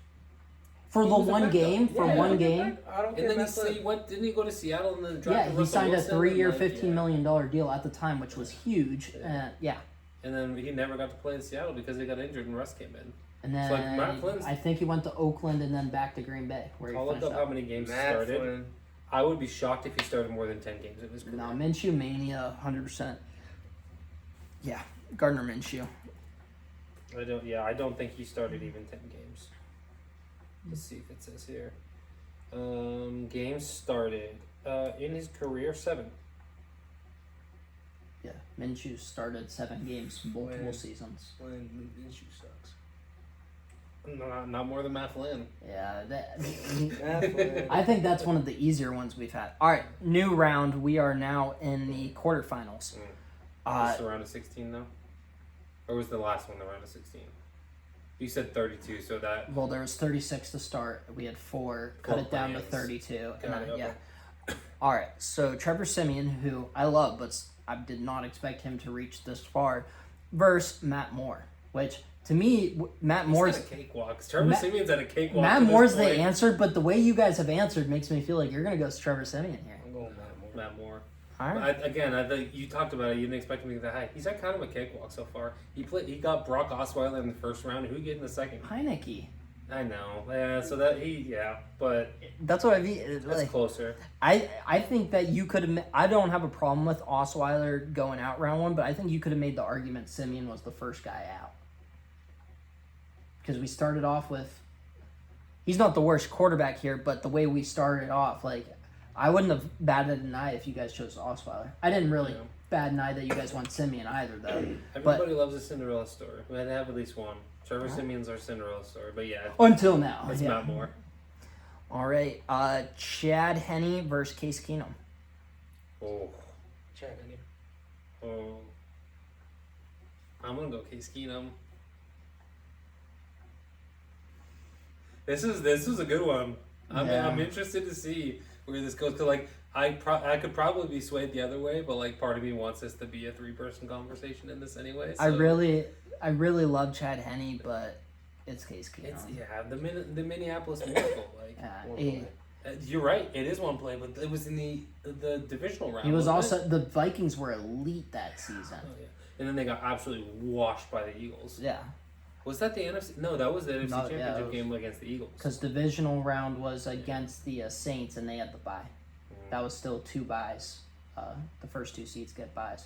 For He the was a one backup. game, for Yeah, one game. I don't And care then Matt Flynn. didn't he go to Seattle and then Yeah, draft he Russell signed a Wilson? 3-year, And, like, $15 million deal at the time, which was huge. Yeah, And then he never got to play in Seattle because he got injured and Russ came in. and then So, like, Matt Flynn's- I think he went to Oakland and then back to Green Bay, where he I'll look finished up how up. many games he Matt started. Flynn. I would be shocked if he started more than 10 games in his career. No, Minshew Mania, 100%. Yeah, Gardner Minshew. I don't think he started even 10 games. Let's see if it says here. Games started in his career 7. Yeah, Minshew started 7 games, multiple When- seasons. When Minshew sucks. Not more than Matt Flynn. Yeah, Matt Flynn. I think that's one of the easier ones we've had. All right, new round. We are now in the quarterfinals. Was the round of 16 though? Or was the last one the round of 16? You said 32, so that Well, there was 36 to start. We had 4, cut it down to plans. 32, and Got then it, yeah. okay. All right, so Trevor Simeon, who I love, but I did not expect him to reach this far, versus Matt Moore, which to me, Matt Moore's He's at a cakewalk. Trevor Matt- Simeon's at a cakewalk. Matt to this Moore's the point. answer, but the way you guys have answered makes me feel like you're gonna go Trevor Simeon here. I'm going Matt Moore. Matt Moore. All right. I think you talked about it. You didn't expect him to get that high. He's at kind of a cakewalk so far. He got Brock Osweiler in the first round. Who he get in the second? Heineke. I know. Yeah. So but That's what I mean. that's Like, closer. I think that you could have. I don't have a problem with Osweiler going out round 1, but I think you could have made the argument Simeon was the first guy out because we started off with he's not the worst quarterback here, but the way we started off, like, I wouldn't have batted an eye if you guys chose Osweiler. I didn't really Yeah. bat an eye that you guys want Simeon either, though. Everybody loves a Cinderella story. We had to have at least one. Trevor Simeon's our Cinderella story, but yeah, Until now. it's yeah. not more. All right. Chad Henne versus Case Keenum. Oh, Chad, oh. I'm gonna go Case Keenum. This is a good one. Yeah. I'm interested to see where this goes. Cause like I could probably be swayed the other way, but like part of me wants this to be a 3-person conversation in this anyway. So I really love Chad Henne, but it's Case Keenum. it's the Minneapolis Miracle. Like you're right, it is one play, but it was in the divisional round. he was wasn't also the Vikings were elite that season. Oh, yeah. And then they got absolutely washed by the Eagles. Yeah, Was that the NFC? No, that was the NFC No, yeah, Championship it was- game against the Eagles. because divisional round was against the Saints, and they had the bye. That was still 2 byes. The first 2 seeds get byes.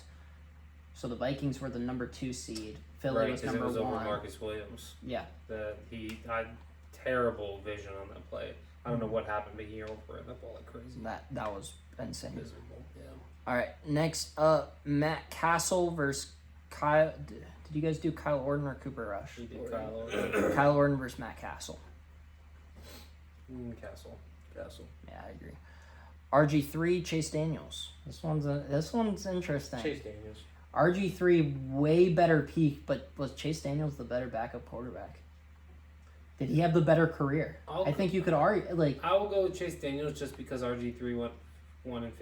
So the Vikings were the number 2 seed. Philly Right, was because it number was over 1. Marcus Williams. Yeah, He had terrible vision on that play. I don't know what happened, but he overran the ball like crazy. that was insane. Miserable, yeah. All right, next up, Matt Castle versus Kyle. Did you guys do Kyle Orton or Cooper Rush? He did Kyle Orton. Kyle Orton versus Matt Castle. Castle. Yeah, I agree. RG3, Chase Daniels. This one's interesting. Chase Daniels. RG3 way better peak, but was Chase Daniels the better backup quarterback? Did he have the better career? I think you could argue like I will go with Chase Daniels just because RG3 went 1-15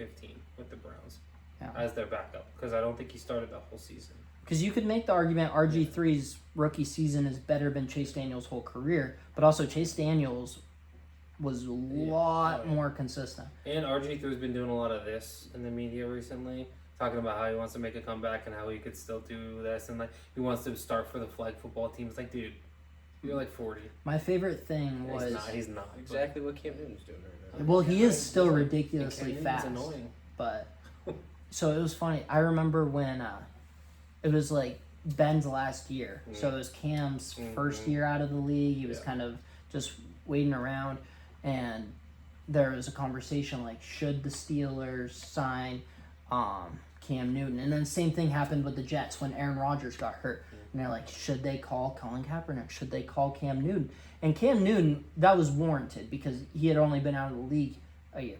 with the Browns Yeah. as their backup because I don't think he started the whole season. because you could make the argument RG3's rookie season is better than Chase Daniels' whole career, but also Chase Daniels was a lot more consistent. And RG3's been doing a lot of this in the media recently, talking about how he wants to make a comeback and how he could still do this and like he wants to start for the flag football team. It's like, dude, you're like 40. My favorite thing was He's not. Exactly what Cam Newton's doing right now. well, he is still And ridiculously Cam fast, Newton's annoying. but so it was funny. I remember when it was like Ben's last year, so it was Cam's first year out of the league. He was kind of just waiting around, and there was a conversation like, should the Steelers sign Cam Newton? And then the same thing happened with the Jets when Aaron Rodgers got hurt. And they're like, should they call Colin Kaepernick? Should they call Cam Newton? And Cam Newton, that was warranted because he had only been out of the league a year.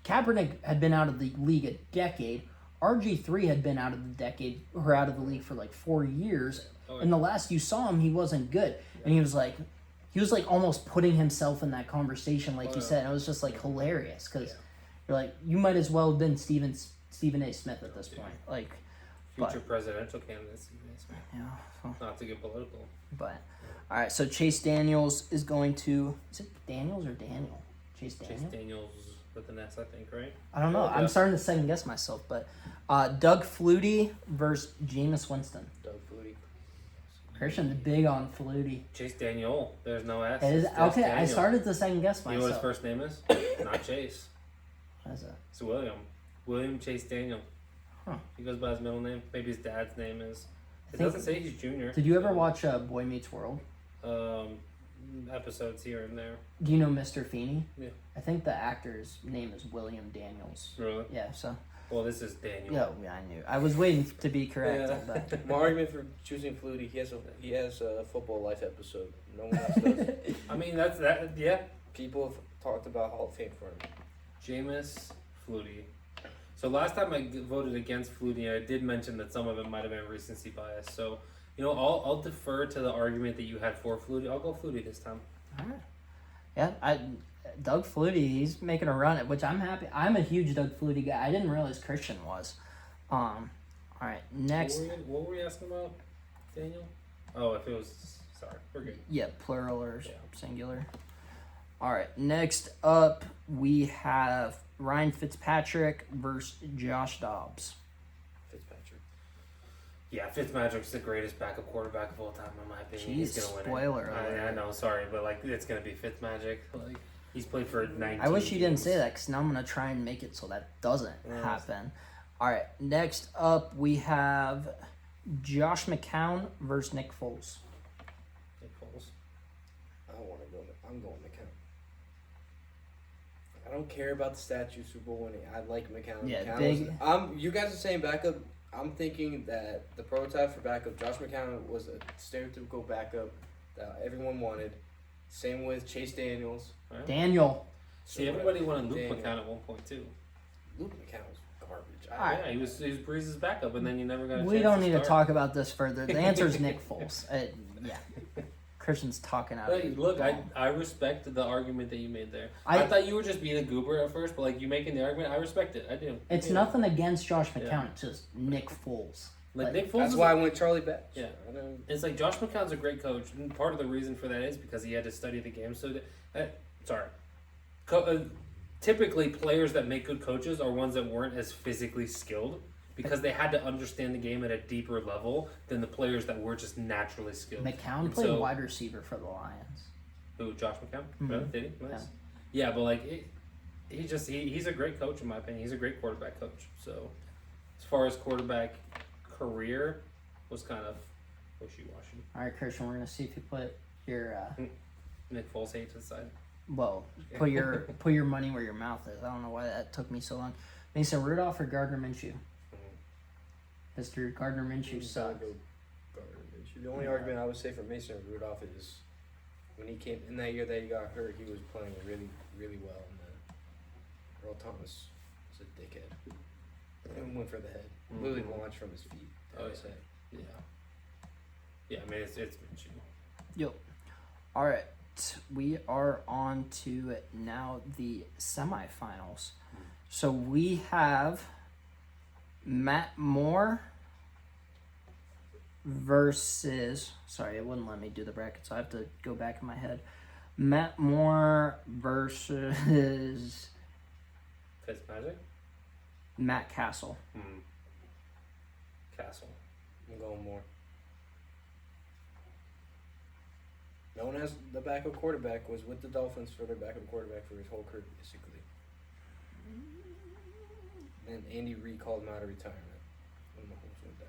Kaepernick had been out of the league a decade. RG3 had been out of the league for like 4 years. And the last you saw him, he wasn't good. And he was like almost putting himself in that conversation, like you said. And it was just like hilarious because you're like, you might as well have been Stephen A. Smith at this point. Like, Future presidential candidates. yeah. So, Not to get political. but all right, so Chase Daniels is going to. Is it Daniels or Daniel? Chase Daniels. Chase Daniels with an S, I think, right? I don't know. I'm starting to second guess myself, but Doug Flutie versus Jameis Winston. Doug Flutie. Christian's big on Flutie. Chase Daniel. There's no S. It is, It's just okay, I Daniel. started to second guess You know what his myself. first name is? Not Chase. What is it? It's William. William Chase Daniel. Huh. He goes by his middle name. Maybe his dad's name is. It think- doesn't say he's junior. Did you ever watch Boy Meets World? Episodes here and there. Do you know Mr. Feeney? Yeah. I think the actor's name is William Daniels. Really? Yeah, so. Well, this is Daniel. Yeah, I knew. I was waiting to be correct. Yeah. But My argument for choosing Flutie, he has a football life episode. No one else does. I mean, that's that. Yeah. People have talked about Hall of Fame for him. Jameis Flutie. So last time I voted against Flutie, I did mention that some of it might have been recency bias. So, you know, I'll defer to the argument that you had for Flutie. I'll go Flutie this time. All right. Yeah, Doug Flutie, he's making a run at which I'm happy. I'm a huge Doug Flutie guy. I didn't realize Christian was. All right, next. What were we asking about, Daniel? Oh, if it was. Sorry, we're good. Yeah, plural or Yeah. singular. All right, next up we have Ryan Fitzpatrick versus Josh Dobbs. Fitzpatrick. Yeah, Fitzmagic's the greatest backup quarterback of all time, in my opinion. Jeez, He's gonna win spoiler it. alert. I know, sorry, but like it's gonna be Fitzmagic. Like he's played for 19. I wish you didn't teams. say that because now I'm gonna try and make it so that doesn't Yeah. happen. All right, next up we have Josh McCown versus Nick Foles. Nick Foles. I don't want to go. I'm going McCown. I don't care about the statue Super Bowl winning. I like McCown. Yeah, McCown you guys are saying backup. I'm thinking that the prototype for backup, Josh McCown, was a stereotypical backup that everyone wanted. Same with Chase Daniels. Right? Daniel. See, everybody wanted Luke Daniel. McCown at one point too. Luke McCown was garbage. Alright. Yeah, he was Breeze's backup, and then you never got. A We chance don't to need to start. talk about this further. The answer is Nick Foles. Yeah. Christian's talking out of Hey, his look, ball. I respect the argument that you made there. I- I thought you were just being a goober at first, but like you making the argument, I respect it. I do. It's Yeah. nothing against Josh McCown. Yeah. It's just Nick Foles. Like like, Nick Foles. That's is why I a- went Charlie Batch. Yeah. I don't, It's like Josh McCown's a great coach, and part of the reason for that is because he had to study the game. So, typically players that make good coaches are ones that weren't as physically skilled because they had to understand the game at a deeper level than the players that were just naturally skilled. McCown And played so- wide receiver for the Lions. Who, Josh McCown? Mhm. Really? Did he? Nice. Yeah, but like he's a great coach in my opinion. He's a great quarterback coach. So, as far as quarterback career, was kind of wishy-washy. All right, Christian, we're gonna see if you put your Nick Foles hates his side. put your money where your mouth is. I don't know why that took me so long. Mason Rudolph or Gardner Minshew? Mr. Gardner Minshew Gotta sucks. go Gardner Minshew. The only argument I would say for Mason Rudolph is when he came in that year that he got hurt, he was playing really, really well. And then Earl Thomas was a dickhead and went for the head. Literally launched from his feet. Oh, I would yeah. say. Yeah. Yeah, I mean, it's Minshew. Yep. All right, we are on to now the semifinals. So we have Matt Moore versus. Sorry, it wouldn't let me do the bracket, so I have to go back in my head. Matt Moore versus Fitzmagic? Matt Castle. Castle. I'm going more. Known as the backup quarterback, was with the Dolphins for their backup quarterback for his whole career, basically. And Andy Reid called him out of retirement when Mahomes went down.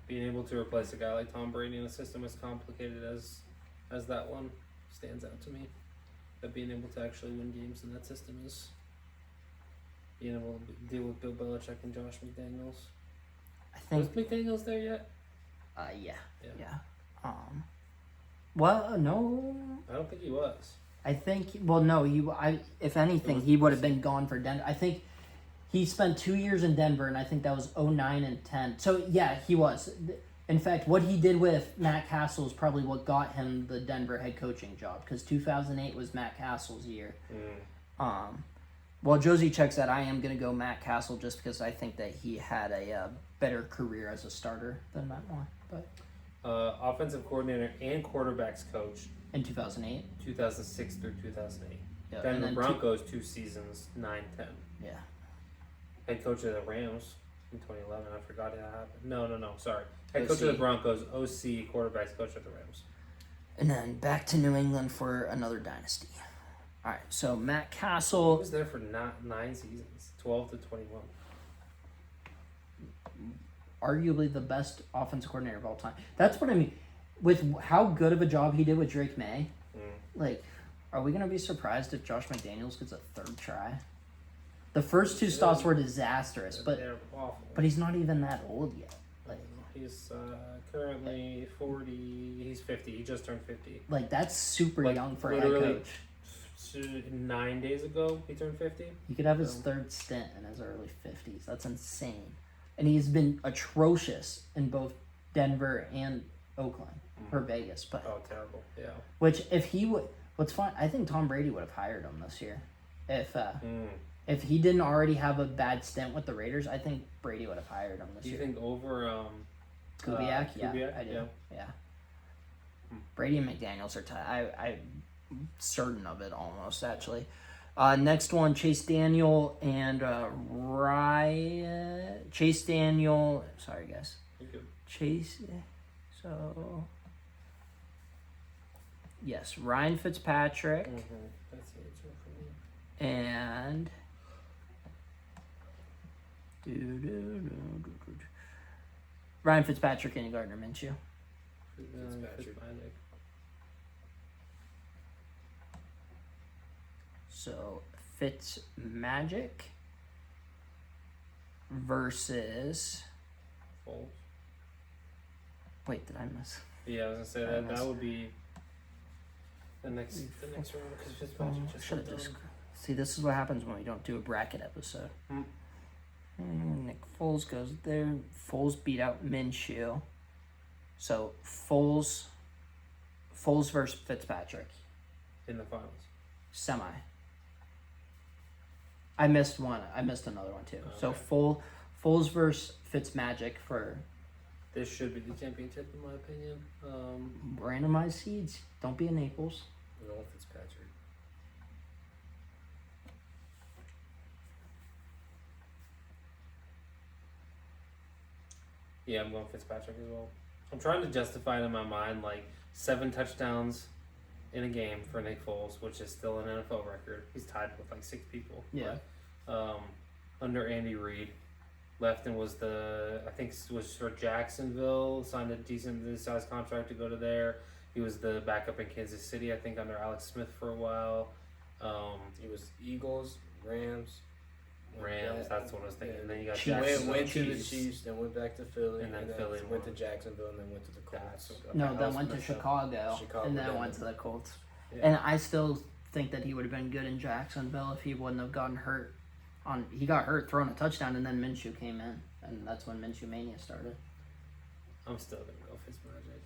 Being able to replace a guy like Tom Brady in a system as complicated as that one stands out to me. That being able to actually win games in that system is being able to deal with Bill Belichick and Josh McDaniels. I Was think. McDaniels there yet? Yeah. Yeah. Yeah. Well, no. I don't think he was. I think. Well, no. If anything, he would have been gone for Denver. I think he spent 2 years in Denver, and I think that was 2009 and 10. So yeah, he was. In fact, what he did with Matt Castle is probably what got him the Denver head coaching job, because 2008 was Matt Castle's year. Well, Josie checks that. I am gonna go Matt Castle just because I think that he had a better career as a starter than Matt Moore. But Offensive coordinator and quarterbacks coach, in 2008, 2006 through 2008. yeah, and Denver then Broncos 2 seasons, 9-10. yeah. Head coach of the Rams in 2011. I forgot it happened. No. Sorry. Head coach of OC. the Broncos, OC, quarterbacks coach of the Rams. And then back to New England for another dynasty. All right, so Matt He Castle, was there for 9 seasons, 12 to 21. arguably the best offensive coordinator of all time. That's what I mean. With how good of a job he did with Drake May, like, are we gonna be surprised if Josh McDaniels gets a third try? The first two stops were disastrous, but They're awful. he's not even that old yet. He's currently 40. He's 50. He just turned 50. Like that's super Like, young for a head literally- coach. 9 days ago, he turned 50. He could have his third stint in his early 50s. That's insane. And he's been atrocious in both Denver and Oakland or Vegas. But Oh, terrible. Yeah. which if he would, what's fun? I think Tom Brady would have hired him this year. If he didn't already have a bad stint with the Raiders, I think Brady would have hired him this Do you year. think over Kubiak? Yeah, Kubiak? I do. Yeah. Brady and McDaniels are tied. I'm certain of it almost, actually. Next one, Chase Daniel and Ryan. Chase Daniel. Sorry, guys. You're good. Chase. So. Yes, Ryan Fitzpatrick That's the answer for me. and. Ryan Fitzpatrick and Gardner Minshew. Fitzpatrick. So Fitzmagic versus. Foles. Wait, did I miss? Yeah, I was gonna say I that missed. that would be the next round because Fitzmagic just Should have went just. down. See, this is what happens when we don't do a bracket episode. Nick Foles goes there. Foles beat out Minshew. So Foles versus Fitzpatrick. in the finals. Semi. I missed one. I missed another one too. So Okay. Foles versus Fitzmagic for This should be the championship, in my opinion. randomized seeds. Don't be a Naples. I'm going with Fitzpatrick. Yeah, I'm going Fitzpatrick as well. I'm trying to justify it in my mind, like 7 touchdowns in a game for Nick Foles, which is still an NFL record. He's tied with like 6 people. Yeah. Under Andy Reid, left and was for Jacksonville, signed a decent sized contract to go to there. He was the backup in Kansas City, I think, under Alex Smith for a while. It was Eagles, Rams. That's what I was thinking. And then you got Chiefs. Jacksonville. Went to the Chiefs. Chiefs, then went back to Philly, And then then Philly went to won. Jacksonville, and then went to the Colts. No, I then was went to messed up. Chicago, Chicago, and then then went to the Colts. Yeah. And I still think that he would have been good in Jacksonville if he wouldn't have gotten hurt. He got hurt throwing a touchdown, and then Minshew came in, and that's when Minshew mania started. I'm still gonna go Fitzmagic.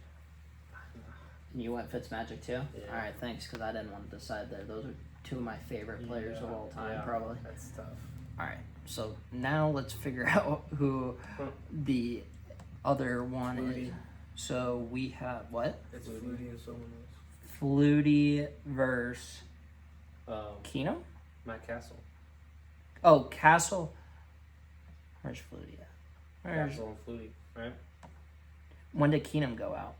And you went Fitzmagic too. Yeah. All right, thanks, because I didn't want to decide there. Those are two of my favorite players of all time, Yeah, probably. That's tough. All right, so now let's figure out who the other one Flutie. is. So we have what? It's Flutie and someone else. Flutie versus Keenum. Matt Castle. Oh, Castle. Where's Flutie at? Where's, Castle and Flutie, right? when did Keenum go out?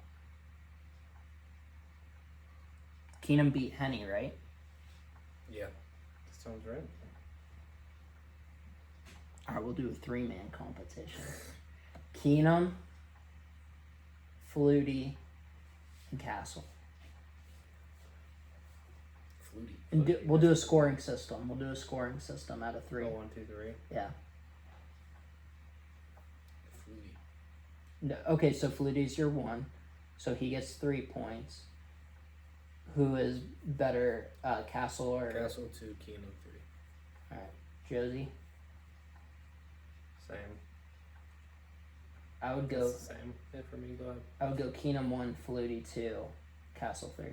Keenum beat Henny, right? Yeah. Sounds right. All right, we'll do a 3-man competition. Keenum, Flutie, and Castle. Flutie. And we'll do a scoring system. We'll do a scoring system out of 3. 1, 2, 3. Yeah. Flutie. No, okay, so Flutie's your 1. So he gets 3 points. Who is better, Castle or... Castle 2, Keenum 3. All right, Josie. Same. I would It's go. the same. Yeah, for me, go ahead. I would go Keenum 1, Flutie 2, Castle 3.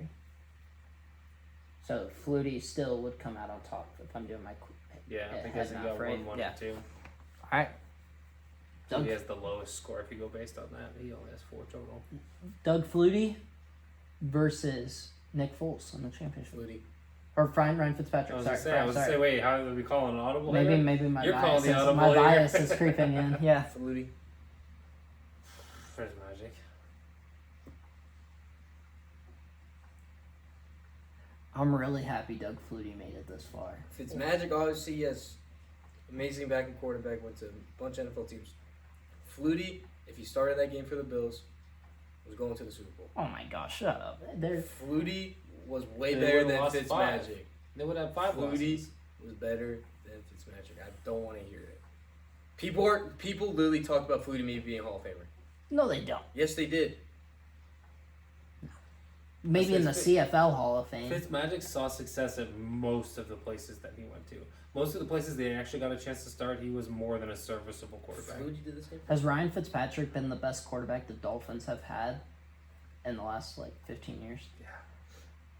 So Flutie still would come out on top if I'm doing my. Yeah, Head because he math, got right? 1, 1, Yeah. and 2. All right. So Doug, he has the lowest score if you go based on that. He only has 4 total. Doug Flutie versus Nick Foles in the championship, Flutie. or Ryan Fitzpatrick. I was sorry, gonna say, I was sorry. gonna say, wait, how are we calling an audible? Maybe here? my You're bias. calling the Is, audible my here. bias is creeping in. Yeah. Flutie. Fitzmagic. I'm really happy Doug Flutie made it this far. Fitzmagic, obviously, yes. Amazing backing quarterback, went to a bunch of NFL teams. Flutie, if he started that game for the Bills, was going to the Super Bowl. Oh my gosh, shut up. They're Flutie was way They better would've than lost 5. Fitzmagic. They would have 5 Flutie losses. was better than Fitzmagic. I don't want to hear it. People literally talked about Flutie maybe being a Hall of Famer. no, they don't. Yes, they did. Maybe in the Fitz- CFL Hall of Fame. Fitzmagic saw success at most of the places that he went to. Most of the places they actually got a chance to start, he was more than a serviceable quarterback. Flutie did the same. Has Ryan Fitzpatrick been the best quarterback the Dolphins have had in the last 15 years? Yeah.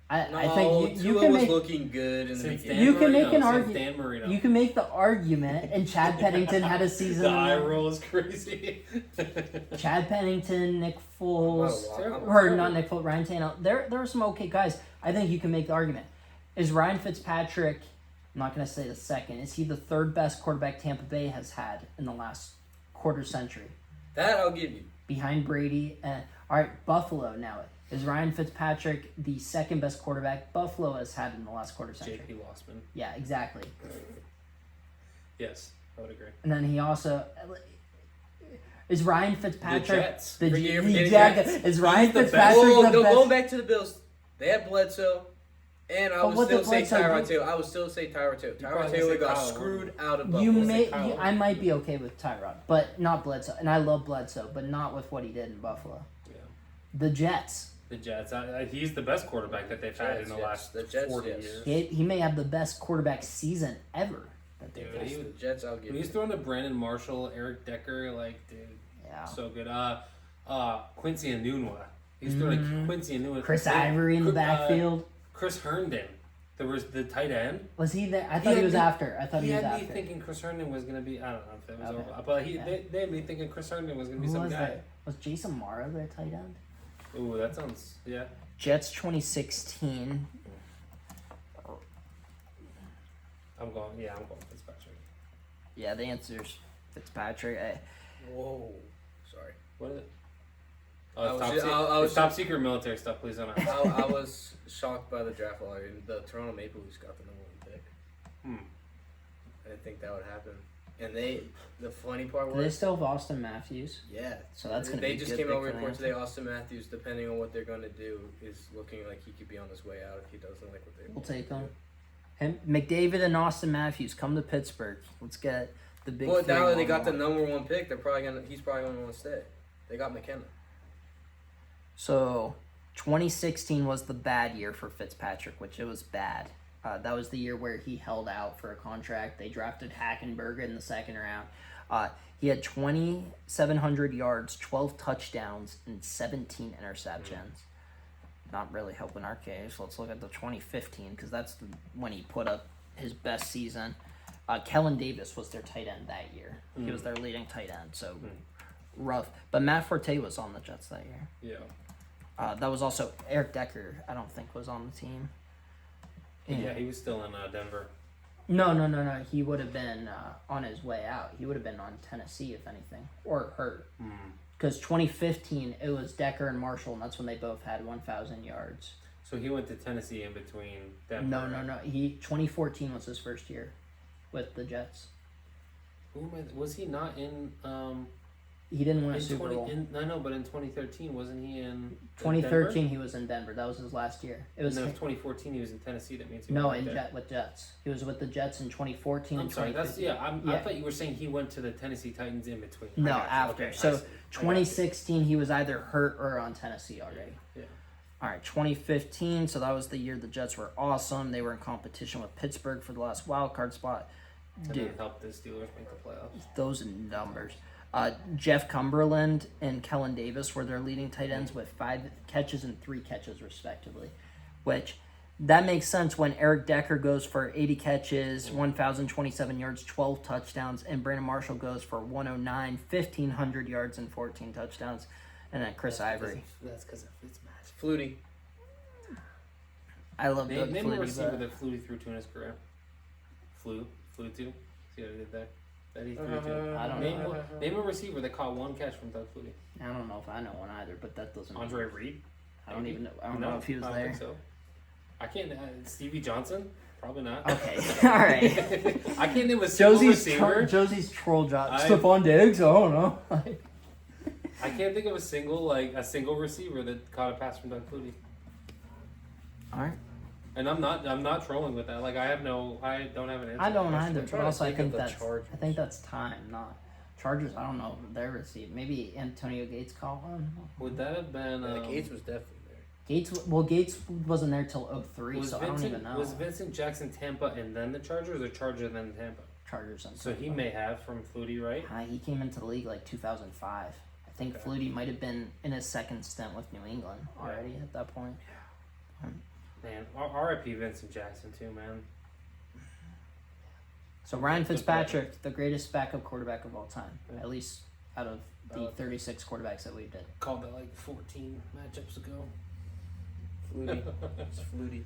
I think you Tua can was make looking good in the Since beginning. You can make an since argu- Dan Marino. you can make the argument, and Chad Pennington had a season. The eye roll is crazy. Chad Pennington, Nick Foles, Wow. or not Nick Foles, Ryan Tannehill. There are some okay guys. I think you can make the argument. Is Ryan Fitzpatrick? I'm not going to say the second. Is he the 3rd best quarterback Tampa Bay has had in the last quarter century? That I'll give you. Behind Brady. And all right, Buffalo now. Is Ryan Fitzpatrick the 2nd best quarterback Buffalo has had in the last quarter century? J.P. Lossman. Yeah, exactly. Yes, I would agree. And then he also is Ryan Fitzpatrick The Jets. the Forgetting Jaguars. Jets. Is Ryan He's the best. Fitzpatrick Oh, the no, best? going back to the Bills, they had Bledsoe, And I But would what still did say Bledsoe Tyrod do? Taylor. I would still say Tyrod Taylor. Tyrod probably Taylor say got Kyle, screwed wouldn't out of You Buffalo. may, Kyle. I might be okay with Tyrod, but not Bledsoe. And I love Bledsoe, but not with what he did in Buffalo. Yeah. The Jets. The Jets. He's the best quarterback that they've had in the Jets, last yes. The Jets, 40 yes. years. He may have the best quarterback season ever that they've Dude, had. he The Jets, I'll give When you. he's throwing to Brandon Marshall, Eric Decker, like, dude, Yeah. so good. Quincy Enunwa. He's throwing to Quincy Enunwa. Chris Ivory in the backfield. Chris Herndon. There was the tight end. Was he there? I thought he was after. I thought he was had me after. thinking Chris Herndon was going to be, I don't know if it was Okay. over, but Yeah. they had me thinking Chris Herndon was going to be Who some was guy. that? Was Jason Mara their tight end? Ooh, that sounds, yeah. Jets 2016. I'm going Fitzpatrick. Yeah, the answer's Fitzpatrick. Whoa. Sorry. What is it? I Oh, was it's ju- I was top secret military stuff, please don't ask. I was shocked by the draft lottery. The Toronto Maple Leafs got the number 1 pick. I didn't think that would happen. And the funny part Do they was, still have Austin Matthews? yeah. So that's gonna They be just good came pick out for with a report them. today. Austin Matthews, depending on what they're going to do, is looking like he could be on his way out if he doesn't like what they. We'll take him. Him, McDavid and Austin Matthews come to Pittsburgh. Let's get the big. Well, three now that they one got the one. number 1 pick, he's probably going to want to stay. They got McKenna. So, 2016 was the bad year for Fitzpatrick, which it was bad. That was the year where he held out for a contract. They drafted Hackenberg in the second round. He had 2,700 yards, 12 touchdowns, and 17 interceptions. Not really helping our case. Let's look at the 2015 because that's when he put up his best season. Kellen Davis was their tight end that year. He was their leading tight end, so rough. But Matt Forte was on the Jets that year. Yeah. That was also Eric Decker, I don't think, was on the team. Yeah, he was still in Denver. No. He would have been on his way out. He would have been on Tennessee, if anything, or hurt. Because 2015, it was Decker and Marshall, and that's when they both had 1,000 yards. So he went to Tennessee in between Denver. No. 2014 was his first year with the Jets. Was he not in He didn't win a in Super Bowl. I know, but in 2013 wasn't he in 2013, he was in Denver. That was his last year. It was No, 2014 he was in Tennessee. That means he no went in there. with Jets. He was with the Jets in 2014 I'm and sorry. That's 2015. I thought you were saying he went to the Tennessee Titans in between. No, I got you. after. Okay, I So see. I got you. 2016, he was either hurt or on Tennessee already. Yeah. All right, 2015. So that was the year the Jets were awesome. They were in competition with Pittsburgh for the last wild card spot. And Dude, then helped the Steelers make the playoffs. those numbers. Jeff Cumberland and Kellen Davis were their leading tight ends with 5 catches and 3 catches respectively, which that makes sense when Eric Decker goes for 80 catches, 1,027 yards, 12 touchdowns, and Brandon Marshall goes for 109, 1,500 yards and 14 touchdowns, and then Chris Ivory. That's because of Fitzmagic. Flutie. I love Doug Name a Flutie, receiver but that Flutie threw to in his career. Flew to. See what I did there? That he threw to. I don't Name, know. name a receiver that caught 1 catch from Doug Flutie. I don't know if I know one either, but that doesn't. Andre Reed. I don't maybe? even know. I don't know if he was I don't there. think so. I can't. Stevie Johnson. Probably not. Okay, all right. I can't name a single receiver. Josie's troll job. I- Stephon Diggs. I don't know. I can't think of a single receiver that caught a pass from Doug Flutie. All right. And I'm not trolling with that. Like I don't have an answer. I don't to that either, question. but trying to also I think think of the that's Chargers. I think that's time, not Chargers. I don't know their receiver. Maybe Antonio Gates caught one. Would that have been Gates was definitely there. Gates wasn't there till 03, was so I don't Vincent even know. was Vincent Jackson Tampa and then the Chargers, or Chargers then Tampa? Chargers. And So he may have from Flutie, right? He came into the league like 2005. I think Okay. Flutie might have been in his second stint with New England already at that point. Man, R.I.P. Vincent Jackson too, man. So Ryan Good Fitzpatrick, the greatest backup quarterback of all time, Yeah. at least out of the 36 quarterbacks that we did. Called that like 14 matchups ago. Flutie. It's Flutie.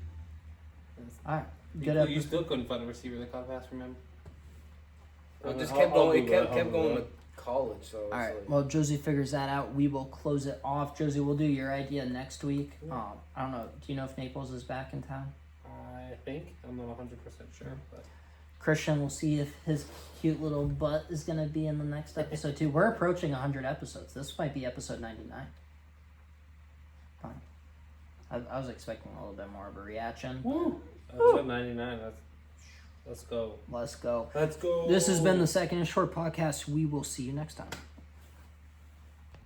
All right, good You episode. still couldn't find a receiver that caught a pass from him. Well, it just I'll- kept I'll going. It Google kept I'll going Google to college. So it's All right. like, Well, Josie figures that out. We will close it off. Josie, we'll do your idea next week. I don't know. Do you know if Naples is back in town? I think I'm not 100% sure, but Christian, we'll see if his cute little butt is going to be in the next episode too. We're approaching 100 episodes. This might be episode 99. Fine. I was expecting a little bit more of a reaction. Woo! Episode 99. Let's go. Let's go. Let's go. This has been the Second and Short podcast. We will see you next time.